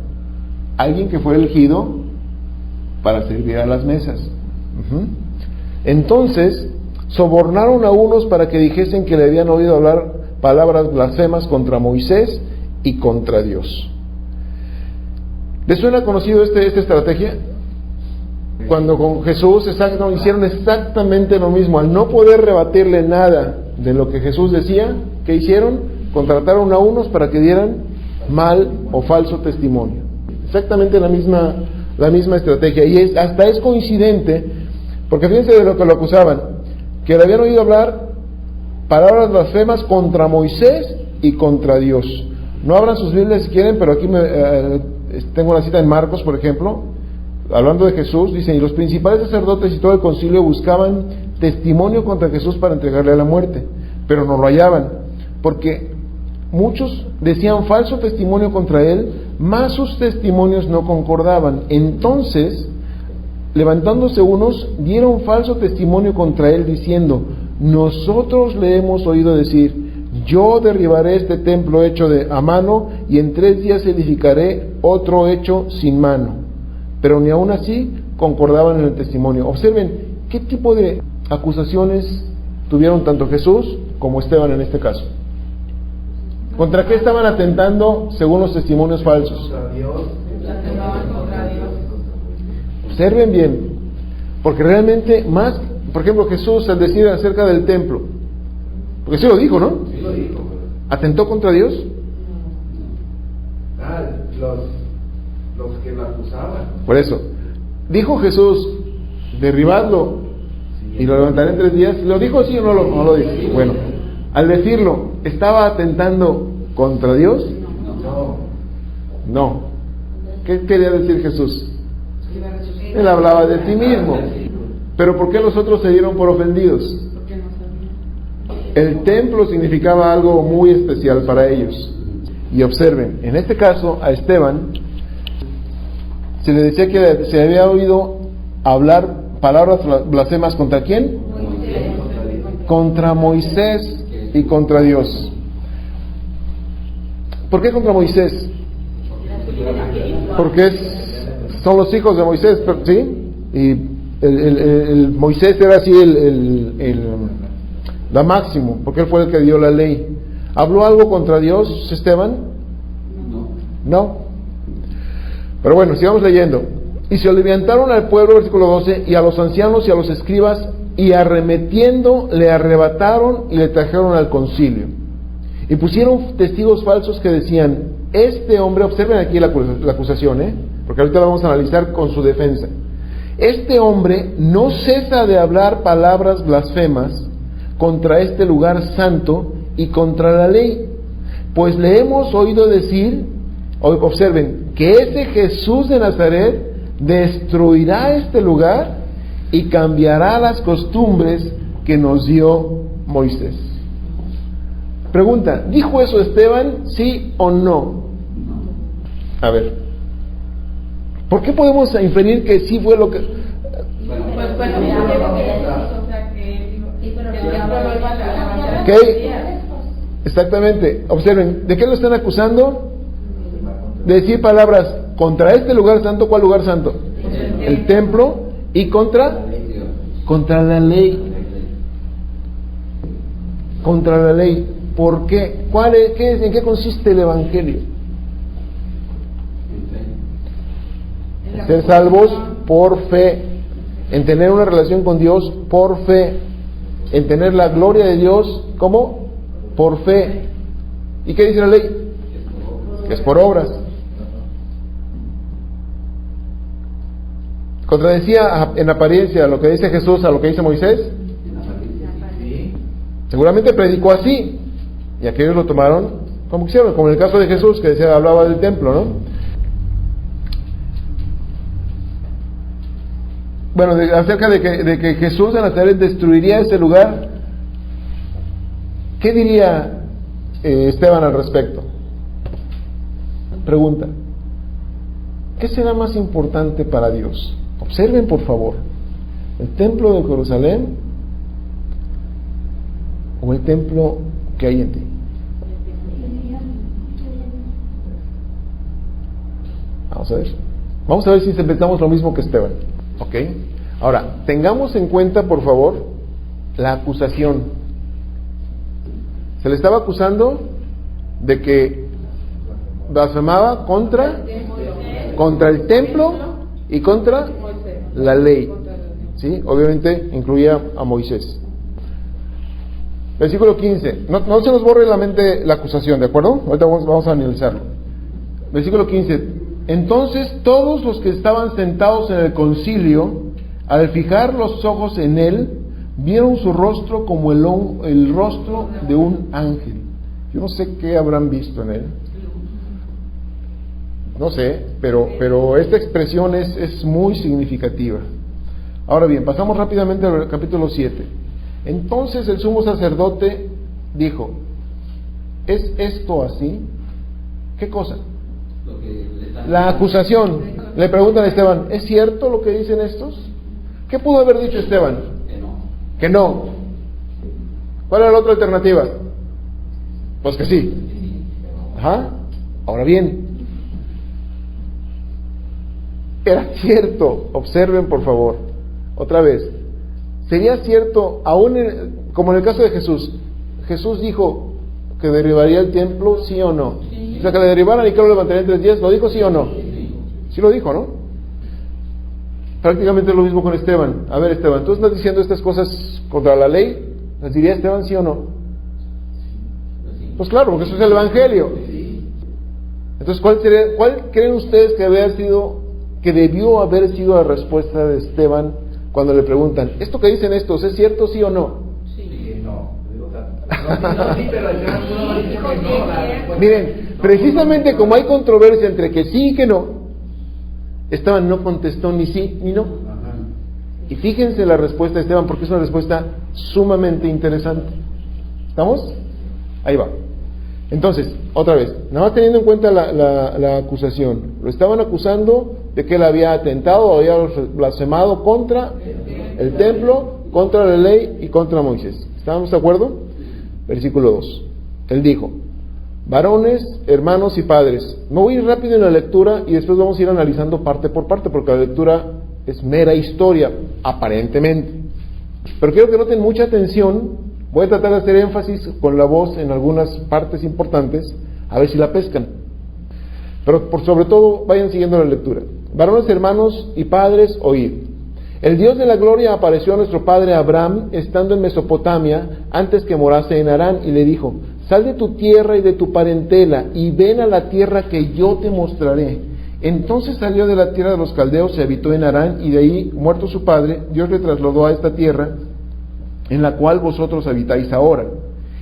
Alguien que fue elegido para servir a las mesas. Entonces sobornaron a unos para que dijesen que le habían oído hablar palabras blasfemas contra Moisés y contra Dios. ¿Les suena conocido esta estrategia? Cuando con Jesús hicieron exactamente lo mismo. Al no poder rebatirle nada de lo que Jesús decía, ¿qué hicieron? Contrataron a unos para que dieran mal o falso testimonio. Exactamente la misma estrategia, y hasta es coincidente, porque fíjense de lo que lo acusaban, que le habían oído hablar palabras blasfemas contra Moisés y contra Dios. No abran sus Biblias si quieren, pero aquí tengo una cita en Marcos, por ejemplo, hablando de Jesús, dicen: y los principales sacerdotes y todo el concilio buscaban testimonio contra Jesús para entregarle a la muerte, pero no lo hallaban, porque muchos decían falso testimonio contra él, mas sus testimonios no concordaban. Entonces, levantándose unos, dieron falso testimonio contra él, diciendo: nosotros le hemos oído decir: yo derribaré este templo hecho a mano, y en 3 días edificaré otro hecho sin mano. Pero ni aún así concordaban en el testimonio. Observen qué tipo de acusaciones tuvieron tanto Jesús como Esteban en este caso. ¿Contra qué estaban atentando según los testimonios falsos? Observen bien, porque realmente más, por ejemplo, Jesús al decir acerca del templo, Porque sí lo dijo, ¿no? Sí lo dijo, pero... ¿Atentó contra Dios? Ah, los que lo acusaban. Por eso, dijo Jesús, derribadlo y lo levantaré en 3 días. ¿Lo dijo sí o no lo dijo? Bueno, al decirlo, ¿estaba atentando contra Dios? No. ¿Qué quería decir Jesús? Él hablaba de sí mismo. Pero ¿por qué los otros se dieron por ofendidos? El templo significaba algo muy especial para ellos. Y observen, en este caso a Esteban se le decía que se había oído hablar palabras blasfemas ¿contra quién? Contra Moisés y contra Dios. ¿Por qué contra Moisés? Porque son los hijos de Moisés, ¿sí? Y el Moisés era así la máximo, porque él fue el que dio la ley. ¿Habló algo contra Dios, Esteban? No. Pero bueno, sigamos leyendo. Y se levantaron al pueblo, versículo 12, y a los ancianos y a los escribas, y arremetiendo le arrebataron y le trajeron al concilio. Y pusieron testigos falsos que decían: este hombre, observen aquí la acusación, porque ahorita la vamos a analizar con su defensa. Este hombre no cesa de hablar palabras blasfemas contra este lugar santo y contra la ley, pues le hemos oído decir, observen, que ese Jesús de Nazaret destruirá este lugar y cambiará las costumbres que nos dio Moisés. Pregunta, ¿dijo eso Esteban, sí o no? A ver, ¿por qué podemos inferir que sí fue lo que... Ok, exactamente. Observen, ¿de qué lo están acusando? De decir palabras contra este lugar santo. ¿Cuál lugar santo? El templo. Y contra la ley. Contra la ley. ¿Por qué? ¿En qué consiste el evangelio? En ser salvos por fe, en tener una relación con Dios por fe, en tener la gloria de Dios, ¿cómo? Por fe. ¿Y qué dice la ley? Que es por obras. ¿Contradecía en apariencia lo que dice Jesús a lo que dice Moisés? Seguramente predicó así, y aquellos lo tomaron como quisieron, como en el caso de Jesús, que decía, hablaba del templo, ¿no? Bueno, acerca de que Jesús de Nazaret destruiría ese lugar, ¿qué diría Esteban al respecto? Pregunta, ¿qué será más importante para Dios? Observen por favor, ¿el templo de Jerusalén o el templo que hay en ti? Vamos a ver si pensamos lo mismo que Esteban. ¿Ok? Ahora, tengamos en cuenta por favor la acusación. Se le estaba acusando de que blasfemaba contra el templo y contra la ley. ¿Sí? Obviamente incluía a Moisés. Versículo 15. No se nos borre la mente la acusación, ¿de acuerdo? Ahorita vamos a analizarlo. Versículo 15. Entonces todos los que estaban sentados en el concilio, al fijar los ojos en él, vieron su rostro como el rostro de un ángel. Yo no sé qué habrán visto en él. No sé, pero esta expresión es muy significativa. Ahora bien, pasamos rápidamente al capítulo 7. Entonces el sumo sacerdote dijo: ¿es esto así? ¿Qué cosa? La acusación. Le preguntan a Esteban: ¿es cierto lo que dicen estos? ¿Qué pudo haber dicho Esteban? Que no. ¿Cuál era la otra alternativa? Pues que sí. Ajá. Ahora bien, era cierto. Observen por favor otra vez. Sería cierto, aún como en el caso de Jesús. Jesús dijo que derribaría el templo, ¿sí o no? O sea, que le derribaran y que lo levantaría en 3 días. ¿Lo dijo sí o no? Sí lo dijo, ¿no? Prácticamente lo mismo con Esteban. A ver, Esteban, ¿tú estás diciendo estas cosas contra la ley? ¿Les diría Esteban sí o no? Pues claro, porque eso es el Evangelio. Entonces, ¿cuál creen ustedes que debió haber sido la respuesta de Esteban cuando le preguntan, ¿esto que dicen estos es cierto, sí o no? Sí, no. Sí, pero no ha dicho que no. Miren, precisamente como hay controversia entre que sí y que no, Esteban no contestó ni sí ni no. Y fíjense la respuesta de Esteban, porque es una respuesta sumamente interesante. ¿Estamos? Ahí va. Entonces, otra vez, nada más teniendo en cuenta la acusación. Lo estaban acusando de que él había atentado o había blasfemado contra el templo, contra la ley y contra Moisés. ¿Estamos de acuerdo? Versículo 2. Él dijo, varones, hermanos y padres. Me voy a ir rápido en la lectura y después vamos a ir analizando parte por parte, porque la lectura es mera historia, aparentemente. Pero quiero que noten mucha atención. Voy a tratar de hacer énfasis con la voz en algunas partes importantes, a ver si la pescan. Pero sobre todo, vayan siguiendo la lectura. Varones, hermanos y padres, oíd. El Dios de la gloria apareció a nuestro padre Abraham, estando en Mesopotamia, antes que morase en Harán, y le dijo, sal de tu tierra y de tu parentela, y ven a la tierra que yo te mostraré. Entonces salió de la tierra de los caldeos y habitó en Harán, y de ahí, muerto su padre, Dios le trasladó a esta tierra, en la cual vosotros habitáis ahora.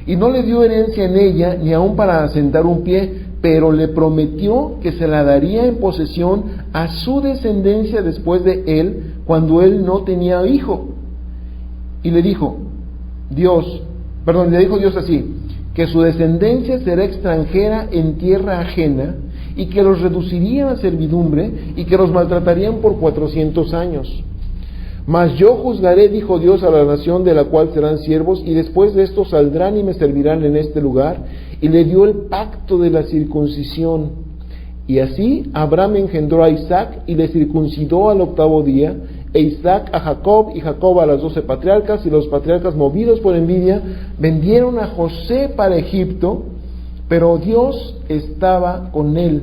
Y no le dio herencia en ella, ni aun para asentar un pie, pero le prometió que se la daría en posesión a su descendencia después de él, cuando él no tenía hijo. Y le dijo Dios así, que su descendencia será extranjera en tierra ajena, y que los reducirían a servidumbre, y que los maltratarían por 400 años. Mas yo juzgaré, dijo Dios, a la nación de la cual serán siervos, y después de esto saldrán y me servirán en este lugar. Y le dio el pacto de la circuncisión. Y así Abraham engendró a Isaac y le circuncidó al 8º día, e Isaac a Jacob, y Jacob a las 12 patriarcas, y los patriarcas, movidos por envidia, vendieron a José para Egipto, pero Dios estaba con él,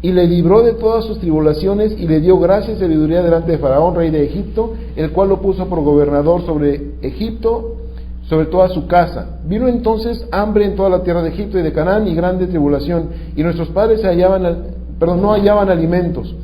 y le libró de todas sus tribulaciones, y le dio gracia y sabiduría delante de Faraón, rey de Egipto, el cual lo puso por gobernador sobre Egipto, sobre toda su casa. Vino entonces hambre en toda la tierra de Egipto y de Canaán, y grande tribulación, y nuestros padres no hallaban alimentos.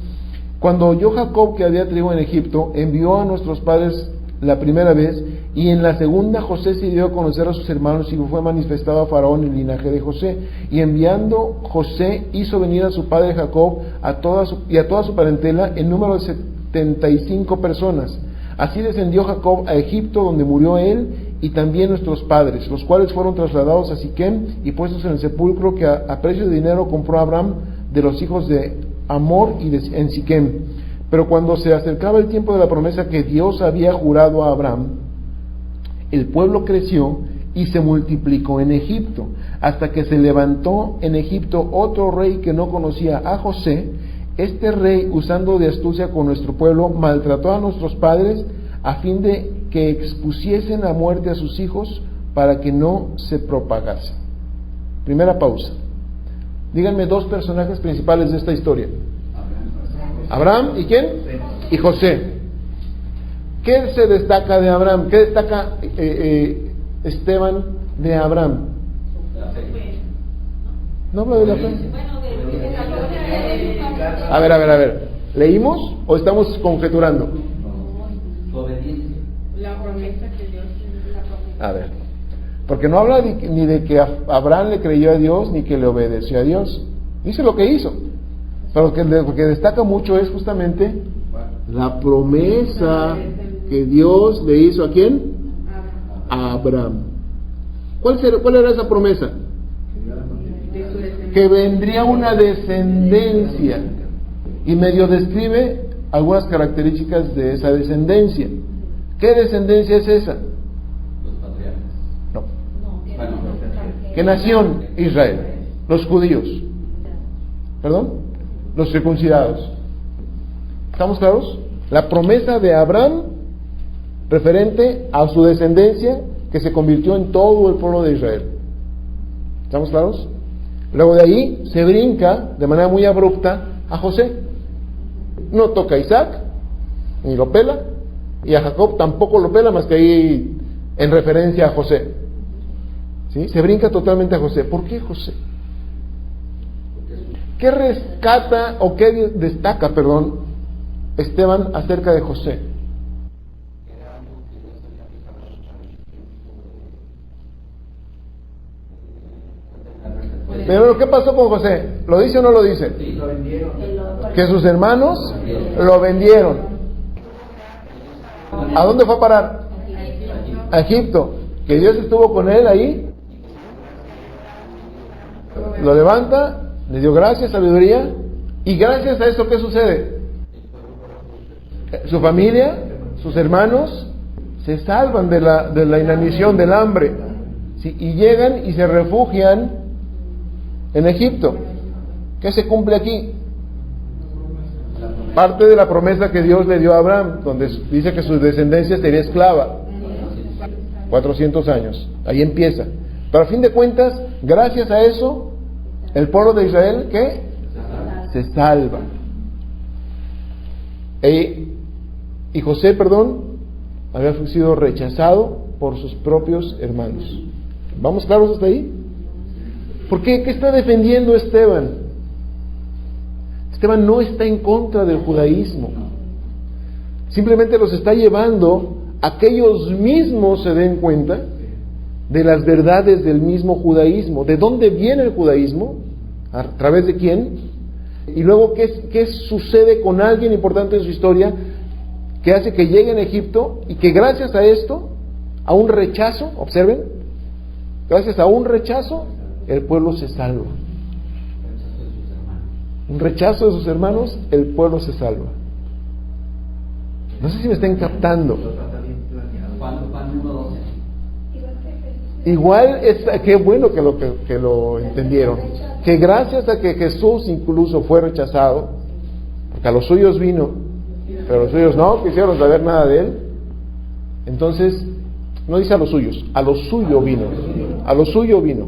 Cuando oyó Jacob que había trigo en Egipto, envió a nuestros padres la primera vez, y en la segunda José se dio a conocer a sus hermanos, y fue manifestado a Faraón el linaje de José. Y enviando José, hizo venir a su padre Jacob a toda su parentela, en número de 75 personas. Así descendió Jacob a Egipto, donde murió él y también nuestros padres, los cuales fueron trasladados a Siquem y puestos en el sepulcro que a precio de dinero compró Abraham de los hijos de Amor en Siquem. Pero cuando se acercaba el tiempo de la promesa que Dios había jurado a Abraham, el pueblo creció y se multiplicó en Egipto, hasta que se levantó en Egipto otro rey que no conocía a José. Este rey, usando de astucia con nuestro pueblo, maltrató a nuestros padres a fin de que expusiesen a muerte a sus hijos para que no se propagase. Primera pausa. Díganme dos personajes principales de esta historia. Abraham y ¿quién? Y José. ¿Qué se destaca de Abraham? ¿Qué destaca Esteban de Abraham? ¿No habla de la fe? A ver. ¿Leímos o estamos conjeturando? La promesa que Dios la promesa. A ver, porque no habla ni de que Abraham le creyó a Dios ni que le obedeció a Dios. Dice lo que hizo. Pero lo que destaca mucho es justamente la promesa que Dios le hizo ¿a quién? A Abraham. ¿Cuál era esa promesa? Que vendría una descendencia. Y medio describe algunas características de esa descendencia. ¿Qué descendencia es esa? Los patriarcas. No. Bueno, ¿Qué nación? Israel. Los judíos. ¿Perdón? Los circuncidados. ¿Estamos claros? La promesa de Abraham referente a su descendencia que se convirtió en todo el pueblo de Israel. ¿Estamos claros? Luego de ahí se brinca de manera muy abrupta a José. No toca a Isaac, ni lo pela, y a Jacob tampoco lo pela, más que ahí en referencia a José. ¿Sí? Se brinca totalmente a José. ¿Por qué José? ¿Qué rescata o qué destaca, Esteban acerca de José? Pero ¿qué pasó con José? ¿Lo dice o no lo dice? Sí, lo vendieron. Que sus hermanos lo vendieron. ¿A dónde fue a parar? A Egipto. Que Dios estuvo con él ahí. Lo levanta, le dio gracia, sabiduría. Y gracias a eso, ¿qué sucede? Su familia, sus hermanos, se salvan de la inanición, del hambre. ¿Sí? Y llegan y se refugian en Egipto. ¿Qué se cumple aquí? Parte de la promesa que Dios le dio a Abraham, donde dice que su descendencia sería esclava 400 años. Ahí empieza. Pero a fin de cuentas, gracias a eso, el pueblo de Israel, ¿qué? Se salva. Y José, había sido rechazado por sus propios hermanos. ¿Vamos claros hasta ahí? ¿Por qué? ¿Qué está defendiendo Esteban? Esteban no está en contra del judaísmo. Simplemente los está llevando a que ellos mismos se den cuenta de las verdades del mismo judaísmo. ¿De dónde viene el judaísmo? ¿A través de quién? Y luego, ¿qué sucede con alguien importante en su historia que hace que llegue a Egipto y que gracias a esto, a un rechazo, observen, gracias a un rechazo, el pueblo se salva? Un rechazo de sus hermanos, el pueblo se salva. No sé si me están captando. Igual, qué bueno que lo entendieron. Que gracias a que Jesús incluso fue rechazado, porque a los suyos vino, pero los suyos no quisieron saber nada de él. Entonces, no dice a los suyos, a lo suyo vino. A lo suyo vino.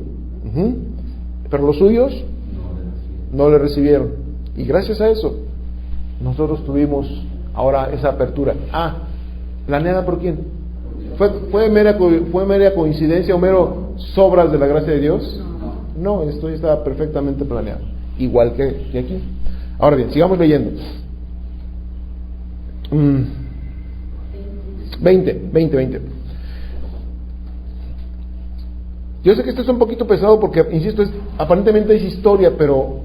Pero los suyos no le recibieron. Y gracias a eso, nosotros tuvimos ahora esa apertura. ¿Planeada por quién? ¿Fue mera coincidencia o mero sobras de la gracia de Dios? No, esto ya estaba perfectamente planeado. Igual que aquí. Ahora bien, sigamos leyendo. 20. Yo sé que esto es un poquito pesado porque, insisto, aparentemente es historia, pero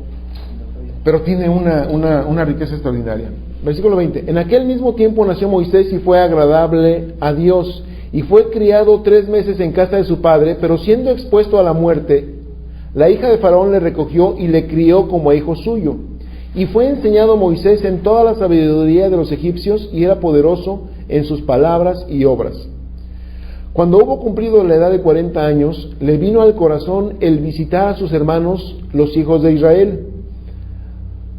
tiene una riqueza extraordinaria. Versículo 20. En aquel mismo tiempo nació Moisés y fue agradable a Dios, y fue criado 3 meses en casa de su padre, pero siendo expuesto a la muerte, la hija de Faraón le recogió y le crió como a hijo suyo. Y fue enseñado Moisés en toda la sabiduría de los egipcios, y era poderoso en sus palabras y obras. Cuando hubo cumplido la edad de 40 años, le vino al corazón el visitar a sus hermanos, los hijos de Israel.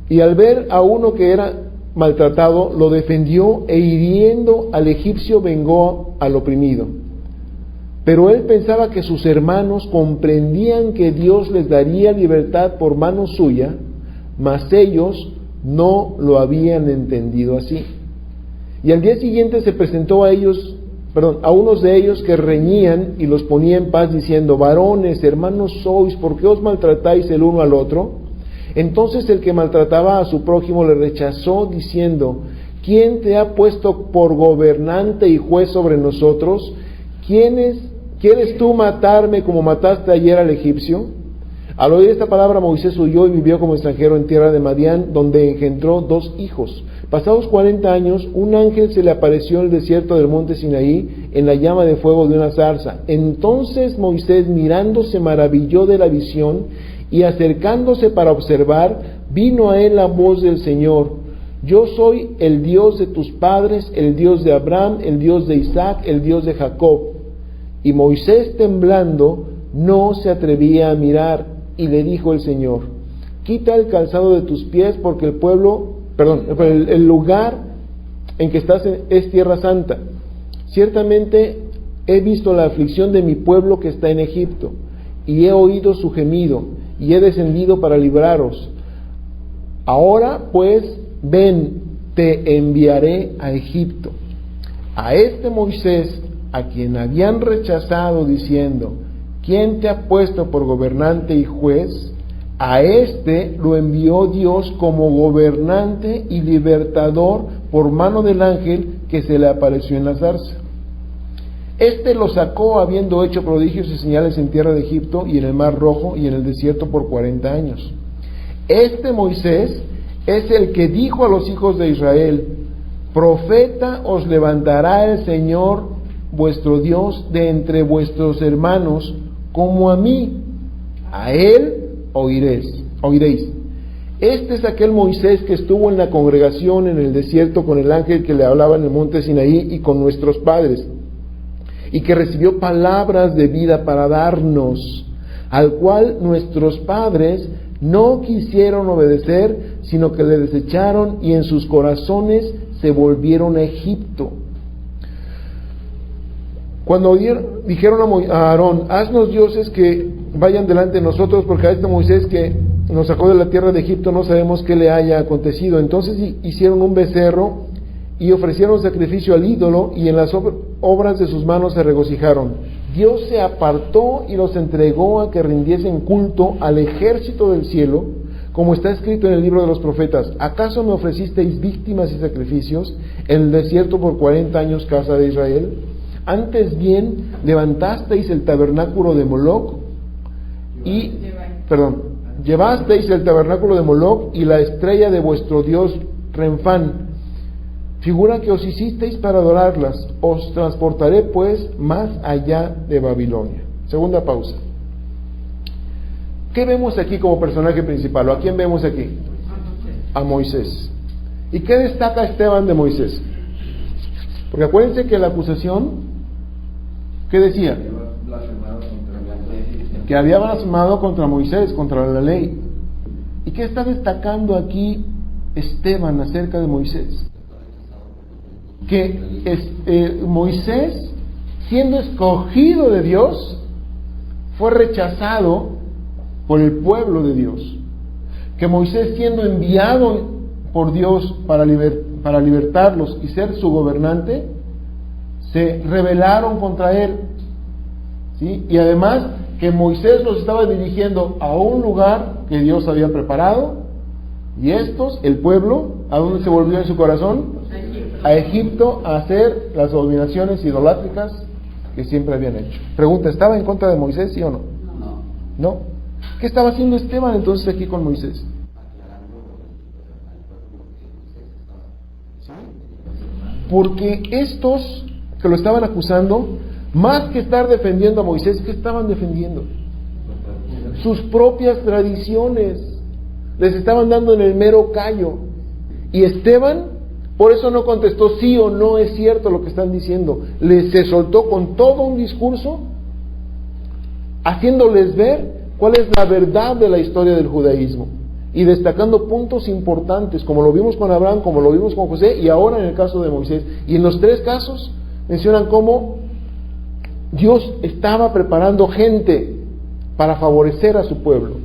Y al ver a uno que era maltratado, lo defendió, e hiriendo al egipcio vengó al oprimido. Pero él pensaba que sus hermanos comprendían que Dios les daría libertad por mano suya, mas ellos no lo habían entendido así. Y al día siguiente se presentó a unos de ellos que reñían, y los ponía en paz diciendo: varones, hermanos sois, ¿por qué os maltratáis el uno al otro? Entonces el que maltrataba a su prójimo le rechazó diciendo: ¿quién te ha puesto por gobernante y juez sobre nosotros? ¿Quieres tú matarme como mataste ayer al egipcio? Al oír esta palabra, Moisés huyó y vivió como extranjero en tierra de Madián, donde engendró 2 hijos. Pasados 40 años, un ángel se le apareció en el desierto del monte Sinaí, en la llama de fuego de una zarza. Entonces Moisés, mirando, se maravilló de la visión, y acercándose para observar, vino a él la voz del Señor: yo soy el Dios de tus padres, el Dios de Abraham, el Dios de Isaac, el Dios de Jacob. Y Moisés, temblando, no se atrevía a mirar, y le dijo el Señor: quita el calzado de tus pies, porque el lugar en que estás es tierra santa. Ciertamente he visto la aflicción de mi pueblo que está en Egipto, y he oído su gemido, y he descendido para libraros. Ahora pues, ven, te enviaré a Egipto. A este Moisés, a quien habían rechazado diciendo: ¿quién te ha puesto por gobernante y juez? A este lo envió Dios como gobernante y libertador por mano del ángel que se le apareció en la zarza. Este lo sacó habiendo hecho prodigios y señales en tierra de Egipto y en el mar Rojo y en el desierto por 40 años. Este Moisés es el que dijo a los hijos de Israel: profeta os levantará el Señor vuestro Dios de entre vuestros hermanos, como a mí, a él oiréis. Este es aquel Moisés que estuvo en la congregación en el desierto con el ángel que le hablaba en el monte Sinaí y con nuestros padres, y que recibió palabras de vida para darnos, al cual nuestros padres no quisieron obedecer, sino que le desecharon y en sus corazones se volvieron a Egipto. Cuando dijeron a Aarón: haznos dioses que vayan delante de nosotros, porque a este Moisés que nos sacó de la tierra de Egipto no sabemos qué le haya acontecido. Entonces hicieron un becerro y ofrecieron sacrificio al ídolo, y en las obras de sus manos se regocijaron. Dios se apartó y los entregó a que rindiesen culto al ejército del cielo, como está escrito en el libro de los profetas: ¿acaso me ofrecisteis víctimas y sacrificios en el desierto por 40 años, casa de Israel? Antes bien levantasteis el tabernáculo de Moloc llevasteis el tabernáculo de Moloc y la estrella de vuestro dios Renfán, figura que os hicisteis para adorarlas. Os transportaré pues más allá de Babilonia. Segunda pausa. ¿Qué vemos aquí como personaje principal? ¿O a quién vemos aquí? A Moisés. ¿Y qué destaca Esteban de Moisés? Porque acuérdense que la acusación, ¿qué decía? Que había blasfemado contra Moisés, contra la ley. ¿Y qué está destacando aquí Esteban acerca de Moisés? Que Moisés, siendo escogido de Dios, fue rechazado por el pueblo de Dios. Que Moisés, siendo enviado por Dios para libertarlos y ser su gobernante, se rebelaron contra él, ¿sí? Y además que Moisés los estaba dirigiendo a un lugar que Dios había preparado, y estos, el pueblo, ¿a dónde se volvió en su corazón? A Egipto, a hacer las abominaciones idolátricas que siempre habían hecho. Pregunta: ¿estaba en contra de Moisés, sí o no? No. ¿Qué estaba haciendo Esteban entonces aquí con Moisés? Porque estos que lo estaban acusando, más que estar defendiendo a Moisés, ¿qué estaban defendiendo? Sus propias tradiciones. Les estaban dando en el mero callo. Y Esteban, por eso no contestó sí o no es cierto lo que están diciendo. Se soltó con todo un discurso, haciéndoles ver cuál es la verdad de la historia del judaísmo, y destacando puntos importantes, como lo vimos con Abraham, como lo vimos con José, y ahora en el caso de Moisés. Y en los tres casos mencionan cómo Dios estaba preparando gente para favorecer a su pueblo.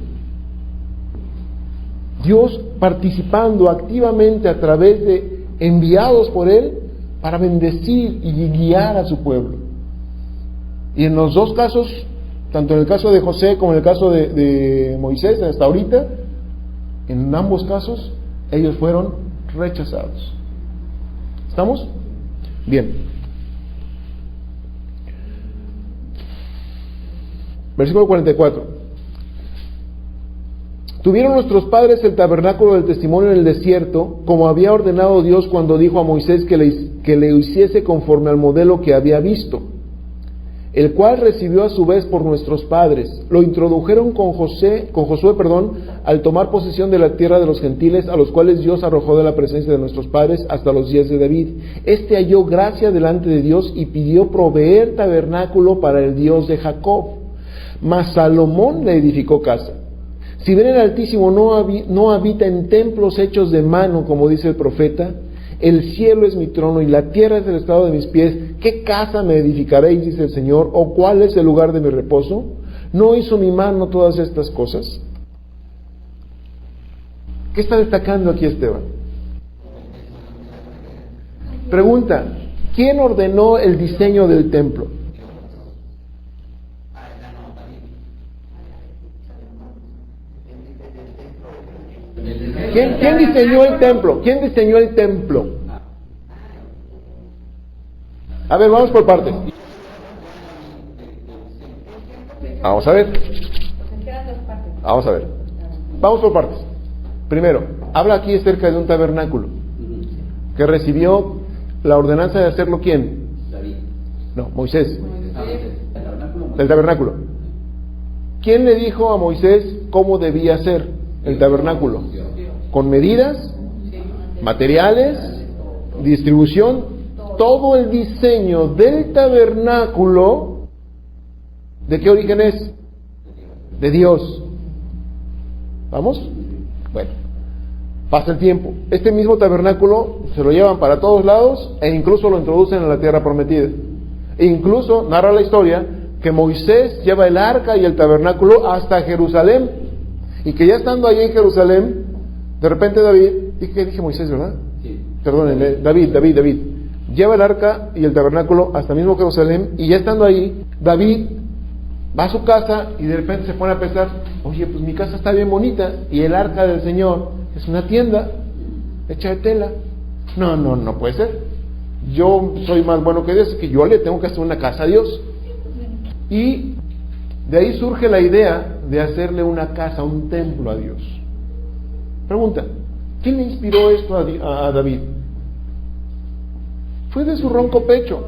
Dios participando activamente a través de enviados por Él para bendecir y guiar a su pueblo. Y en los dos casos, tanto en el caso de José como en el caso de Moisés, hasta ahorita, en ambos casos, ellos fueron rechazados. ¿Estamos? Bien. Versículo 44. Tuvieron nuestros padres el tabernáculo del testimonio en el desierto, como había ordenado Dios cuando dijo a Moisés que le hiciese conforme al modelo que había visto, el cual recibió a su vez por nuestros padres. Lo introdujeron con Josué, al tomar posesión de la tierra de los gentiles, a los cuales Dios arrojó de la presencia de nuestros padres hasta los días de David. Este halló gracia delante de Dios y pidió proveer tabernáculo para el Dios de Jacob. Mas Salomón le edificó casa. Si bien el Altísimo no habita en templos hechos de mano, como dice el profeta, el cielo es mi trono y la tierra es el estrado de mis pies, ¿qué casa me edificaréis, dice el Señor? ¿O cuál es el lugar de mi reposo? ¿No hizo mi mano todas estas cosas? ¿Qué está destacando aquí Esteban? Pregunta: ¿quién ordenó el diseño del templo? ¿Quién diseñó el templo? ¿Quién diseñó el templo? A ver, vamos por partes. Vamos a ver. Vamos a ver. Vamos por partes. Primero, habla aquí acerca de un tabernáculo que recibió la ordenanza de hacerlo ¿quién? David. No, Moisés. El tabernáculo. El tabernáculo. ¿Quién le dijo a Moisés cómo debía ser el tabernáculo? Con medidas, materiales, distribución, todo el diseño del tabernáculo, ¿de qué origen es? De Dios. ¿Vamos? Bueno, pasa el tiempo. Este mismo tabernáculo se lo llevan para todos lados e incluso lo introducen en la tierra prometida. E incluso narra la historia que Moisés lleva el arca y el tabernáculo hasta Jerusalén, y que ya estando allí en Jerusalén, de repente David, dije Moisés, ¿verdad? Sí. Perdónenle, David, lleva el arca y el tabernáculo hasta mismo Jerusalén, y ya estando ahí, David va a su casa y de repente se pone a pensar, oye, pues mi casa está bien bonita, y el arca del Señor es una tienda hecha de tela. No puede ser. Yo soy más bueno que Dios, que yo le tengo que hacer una casa a Dios. Y de ahí surge la idea de hacerle una casa, un templo a Dios. Pregunta, ¿quién le inspiró esto a David? Fue de su ronco pecho.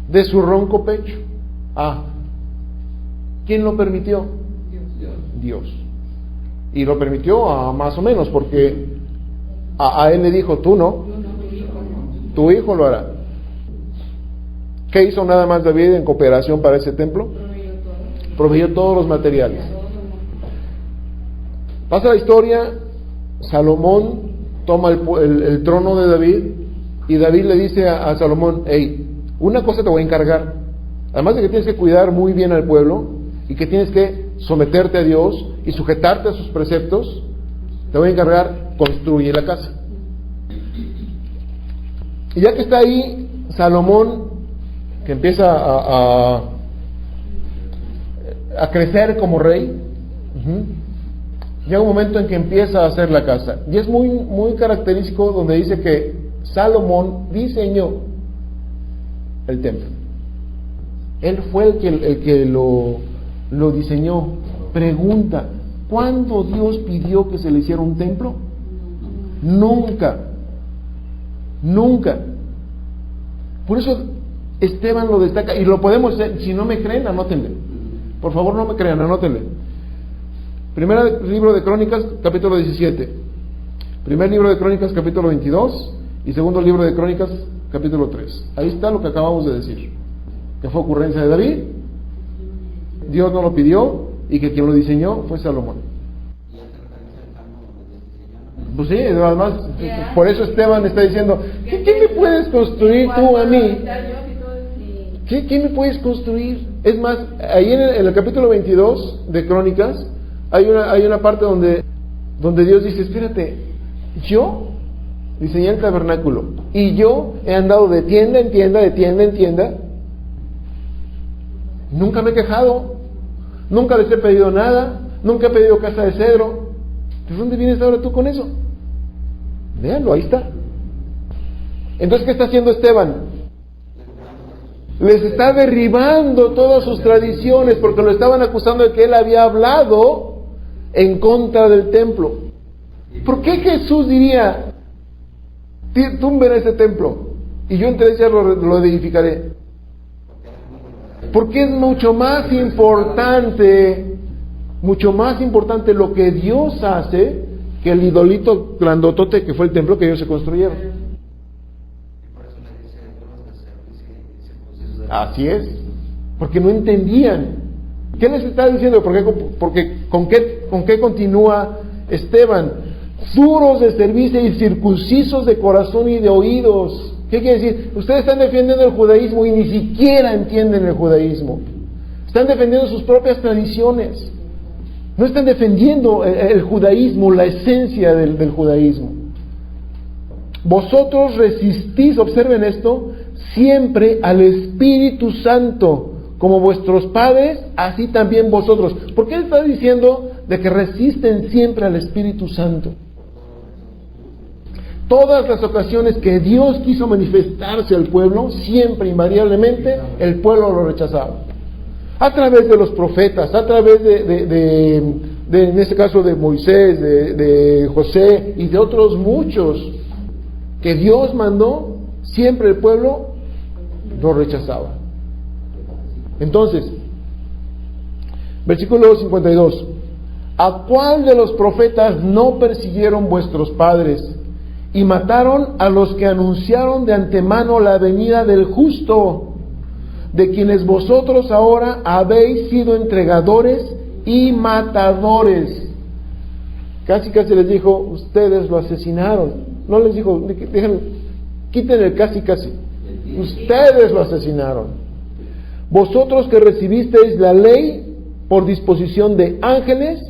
De su ronco pecho. ¿Quién lo permitió? Dios. Y lo permitió más o menos, porque a él le dijo, tú no, tu hijo lo hará. ¿Qué hizo nada más David en cooperación para ese templo? Proveyó todos los materiales. Pasa la historia, Salomón toma el trono de David, y David le dice a Salomón, hey, una cosa te voy a encargar, además de que tienes que cuidar muy bien al pueblo, y que tienes que someterte a Dios y sujetarte a sus preceptos, te voy a encargar, construye la casa. Y ya que está ahí Salomón, que empieza a crecer como rey, llega un momento en que empieza a hacer la casa, y es muy característico donde dice que Salomón diseñó el templo. Él fue el que lo diseñó. Pregunta, ¿cuándo Dios pidió que se le hiciera un templo? Nunca. Por eso Esteban lo destaca, y lo podemos hacer. Si no me creen, anótenle. Por favor, no me crean, anótenle. Primer libro de Crónicas, capítulo 17. Primer libro de Crónicas, capítulo 22. Y segundo libro de Crónicas, capítulo 3. Ahí está lo que acabamos de decir. Que fue ocurrencia de David. Dios no lo pidió, y que quien lo diseñó fue Salomón. Pues sí, además, por eso Esteban está diciendo, ¿qué me puedes construir tú a mí? ¿Qué me puedes construir? Es más, ahí en el capítulo 22 de Crónicas hay una parte donde Dios dice, espérate, yo diseñé el tabernáculo y yo he andado de tienda en tienda, nunca me he quejado, nunca les he pedido nada, nunca he pedido casa de cedro. ¿De dónde vienes ahora tú con eso? Véanlo, ahí está. Entonces, ¿qué está haciendo Esteban? Les está derribando todas sus tradiciones, porque lo estaban acusando de que él había hablado en contra del templo. ¿Por qué Jesús diría, tumben ese templo y yo entre ellas lo edificaré? Porque es mucho más importante lo que Dios hace que el idolito grandotote que fue el templo que ellos se construyeron. Así es, porque no entendían. ¿Qué les está diciendo? Porque ¿con qué continúa Esteban? Duros de servicio y circuncisos de corazón y de oídos. ¿Qué quiere decir? Ustedes están defendiendo el judaísmo y ni siquiera entienden el judaísmo. Están defendiendo sus propias tradiciones. No están defendiendo el judaísmo, la esencia del judaísmo. Vosotros resistís, observen esto, siempre al Espíritu Santo, como vuestros padres, así también vosotros. ¿Por qué está diciendo de que resisten siempre al Espíritu Santo? Todas las ocasiones que Dios quiso manifestarse al pueblo, siempre, invariablemente, el pueblo lo rechazaba. A través de los profetas, a través en este caso de Moisés, de José y de otros muchos que Dios mandó, siempre el pueblo lo rechazaba. Entonces, versículo 52. ¿A cuál de los profetas no persiguieron vuestros padres y mataron a los que anunciaron de antemano la venida del justo, de quienes vosotros ahora habéis sido entregadores y matadores? Casi les dijo, ustedes lo asesinaron. No les dijo, quiten el casi. Ustedes lo asesinaron. Vosotros que recibisteis la ley por disposición de ángeles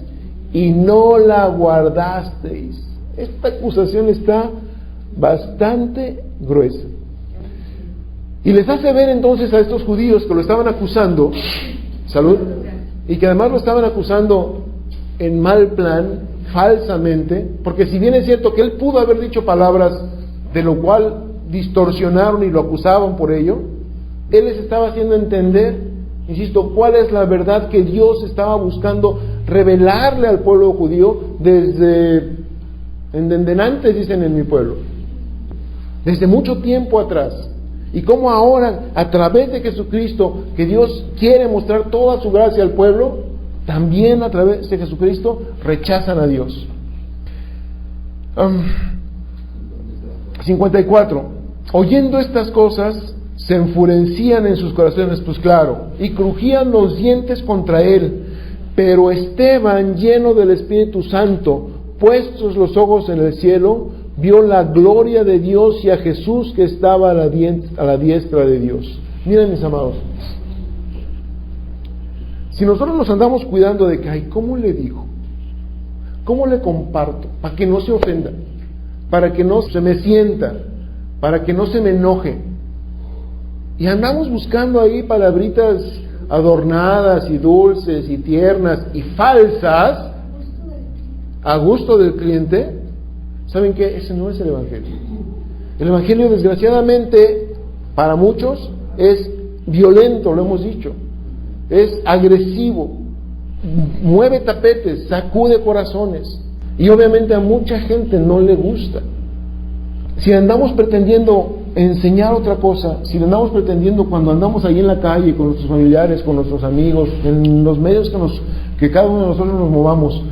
y no la guardasteis. Esta acusación está bastante gruesa. Y les hace ver entonces a estos judíos que lo estaban acusando, salud, y que además lo estaban acusando en mal plan, falsamente, porque si bien es cierto que él pudo haber dicho palabras de lo cual distorsionaron y lo acusaban por ello, él les estaba haciendo entender, insisto, cuál es la verdad que Dios estaba buscando revelarle al pueblo judío desde antes, dicen en mi pueblo, desde mucho tiempo atrás. Y cómo ahora, a través de Jesucristo, que Dios quiere mostrar toda su gracia al pueblo, también a través de Jesucristo rechazan a Dios. 54. Oyendo estas cosas, se enfurecían en sus corazones, pues claro, y crujían los dientes contra él. Pero Esteban, lleno del Espíritu Santo, puestos los ojos en el cielo, vio la gloria de Dios y a Jesús que estaba a la diestra de Dios. Miren, mis amados, si nosotros nos andamos cuidando de que, ay, ¿cómo le digo? ¿Cómo le comparto? Para que no se ofenda, para que no se me sienta, para que no se me enoje. Y andamos buscando ahí palabritas adornadas y dulces y tiernas y falsas a gusto del cliente. ¿Saben qué? Ese no es el Evangelio. El Evangelio, desgraciadamente, para muchos es violento, lo hemos dicho. Es agresivo, mueve tapetes, sacude corazones. Y obviamente a mucha gente no le gusta. Si andamos pretendiendo enseñar otra cosa, si andamos pretendiendo cuando andamos ahí en la calle con nuestros familiares, con nuestros amigos, en los medios que cada uno de nosotros nos movamos,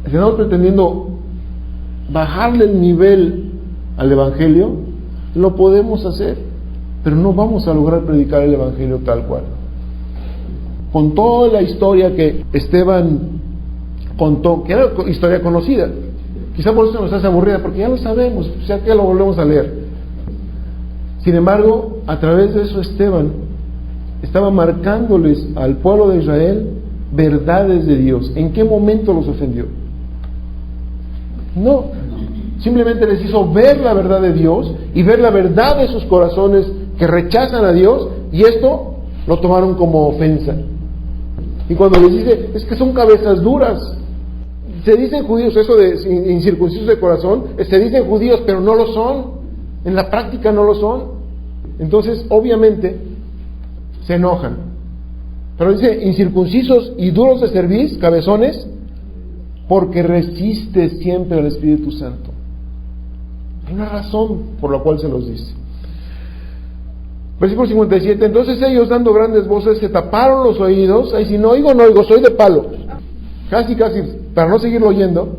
si andamos pretendiendo bajarle el nivel al Evangelio, lo podemos hacer, pero no vamos a lograr predicar el Evangelio tal cual. Con toda la historia que Esteban contó, que era historia conocida, quizá por eso nos hace aburrida, porque ya lo sabemos, ya que lo volvemos a leer. Sin embargo, a través de eso Esteban estaba marcándoles al pueblo de Israel verdades de Dios. ¿En qué momento los ofendió? No, simplemente les hizo ver la verdad de Dios y ver la verdad de sus corazones que rechazan a Dios, y esto lo tomaron como ofensa. Y cuando les dice, es que son cabezas duras, se dicen judíos, eso de incircuncisos de corazón, se dicen judíos, pero no lo son, en la práctica no lo son. Entonces, obviamente, se enojan. Pero dice, incircuncisos y duros de cerviz, cabezones, porque resiste siempre al Espíritu Santo. Hay una razón por la cual se los dice. Versículo 57. Entonces ellos, dando grandes voces, se taparon los oídos. Ay, si no oigo, soy de palo. Casi, para no seguirlo oyendo.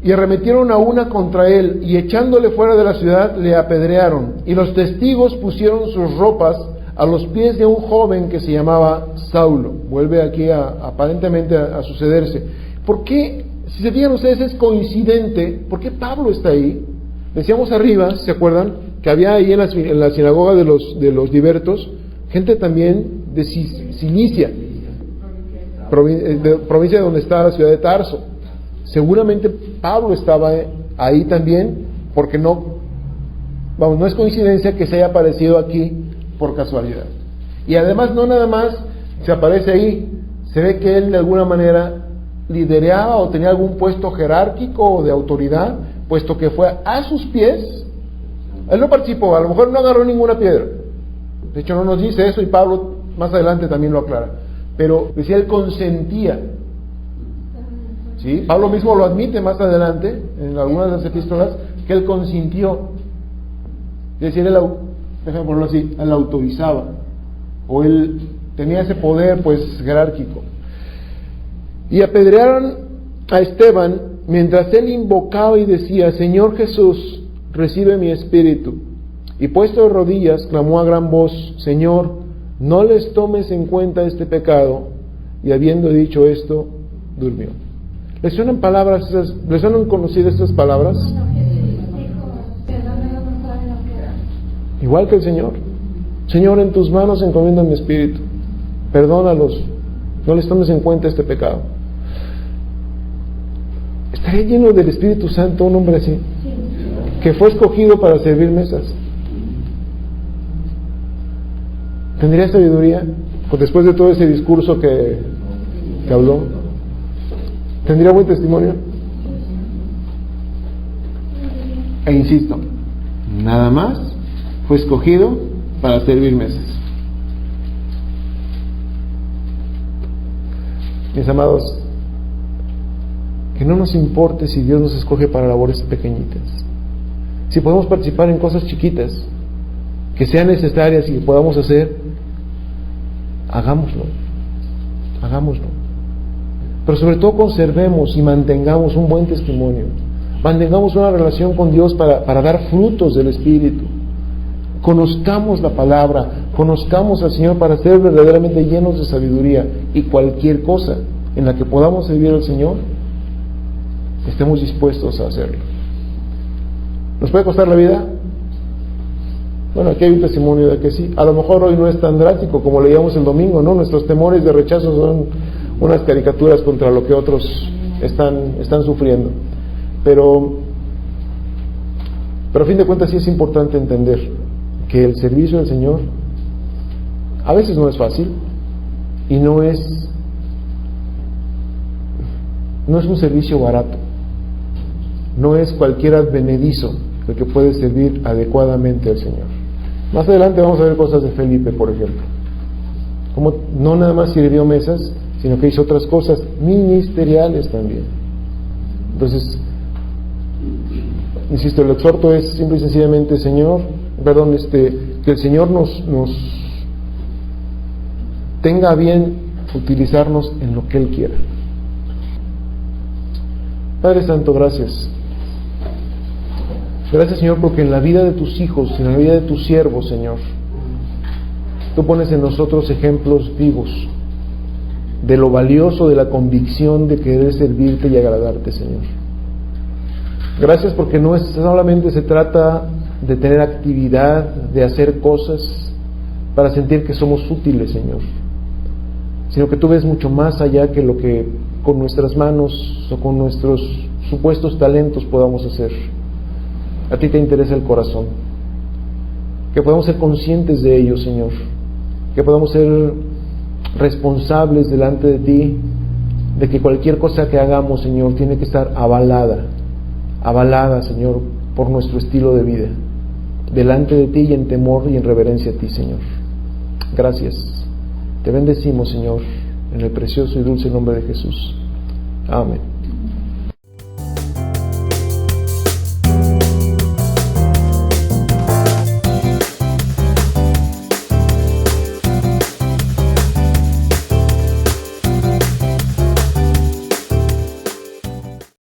Y arremetieron a una contra él, y echándole fuera de la ciudad, le apedrearon. Y los testigos pusieron sus ropas a los pies de un joven que se llamaba Saulo. Vuelve aquí aparentemente a sucederse. ¿Por qué? Si se fijan ustedes, es coincidente. ¿Por qué Pablo está ahí? Decíamos arriba, ¿se acuerdan? Que había ahí en la sinagoga de los libertos, gente también de Cilicia, provincia de donde está la ciudad de Tarso. Seguramente Pablo estaba ahí también, porque no es coincidencia que se haya aparecido aquí por casualidad. Y además no nada más se aparece ahí, se ve que él de alguna manera lideraba o tenía algún puesto jerárquico o de autoridad, puesto que fue a sus pies. Él no participó, a lo mejor no agarró ninguna piedra. De hecho, no nos dice eso, y Pablo más adelante también lo aclara. Pero decía, él consentía. ¿Sí? Pablo mismo lo admite más adelante, en algunas de las epístolas, que él consintió. Es decir, déjame ponerlo así, él autorizaba. O él tenía ese poder, pues, jerárquico. Y apedrearon a Esteban mientras él invocaba y decía: Señor Jesús, recibe mi espíritu. Y puesto de rodillas, clamó a gran voz: Señor, no les tomes en cuenta este pecado. Y habiendo dicho esto, durmió. ¿Les suenan palabras esas? ¿Les suenan conocidas estas palabras? Igual que el Señor. Señor, en tus manos encomiendo mi espíritu. Perdónalos. No les tomes en cuenta este pecado. ¿Estaría lleno del Espíritu Santo un hombre así? Que fue escogido para servir mesas. ¿Tendría sabiduría? Pues después de todo ese discurso que habló, ¿tendría buen testimonio? E insisto, nada más fue escogido para servir mesas. Mis amados, que no nos importe si Dios nos escoge para labores pequeñitas. Si podemos participar en cosas chiquitas que sean necesarias y que podamos hacer, hagámoslo. Pero sobre todo conservemos y mantengamos un buen testimonio. Mantengamos una relación con Dios para dar frutos del Espíritu. Conozcamos la palabra, conozcamos al Señor para ser verdaderamente llenos de sabiduría, y cualquier cosa en la que podamos servir al Señor, estemos dispuestos a hacerlo. ¿Nos puede costar la vida? Bueno, aquí hay un testimonio de que sí. A lo mejor hoy no es tan drástico como leíamos el domingo, ¿no? Nuestros temores de rechazo son unas caricaturas contra lo que otros están sufriendo. Pero a fin de cuentas sí es importante entender que el servicio del Señor a veces no es fácil, y no es un servicio barato. No es cualquier advenedizo el que puede servir adecuadamente al Señor. Más adelante vamos a ver cosas de Felipe, por ejemplo, como no nada más sirvió mesas, sino que hizo otras cosas ministeriales también. Entonces, insisto, el exhorto es simple y sencillamente: que el Señor nos tenga a bien utilizarnos en lo que Él quiera. Padre Santo, gracias. Gracias, Señor, porque en la vida de tus hijos, en la vida de tus siervos, Señor, tú pones en nosotros ejemplos vivos de lo valioso de la convicción de querer servirte y agradarte, Señor. Gracias porque no solamente se trata de tener actividad, de hacer cosas para sentir que somos útiles, Señor, sino que tú ves mucho más allá que lo que con nuestras manos o con nuestros supuestos talentos podamos hacer. A ti te interesa el corazón, que podamos ser conscientes de ello, Señor, que podamos ser responsables delante de ti, de que cualquier cosa que hagamos, Señor, tiene que estar avalada, Señor, por nuestro estilo de vida, delante de ti y en temor y en reverencia a ti, Señor. Gracias. Te bendecimos, Señor, en el precioso y dulce nombre de Jesús. Amén.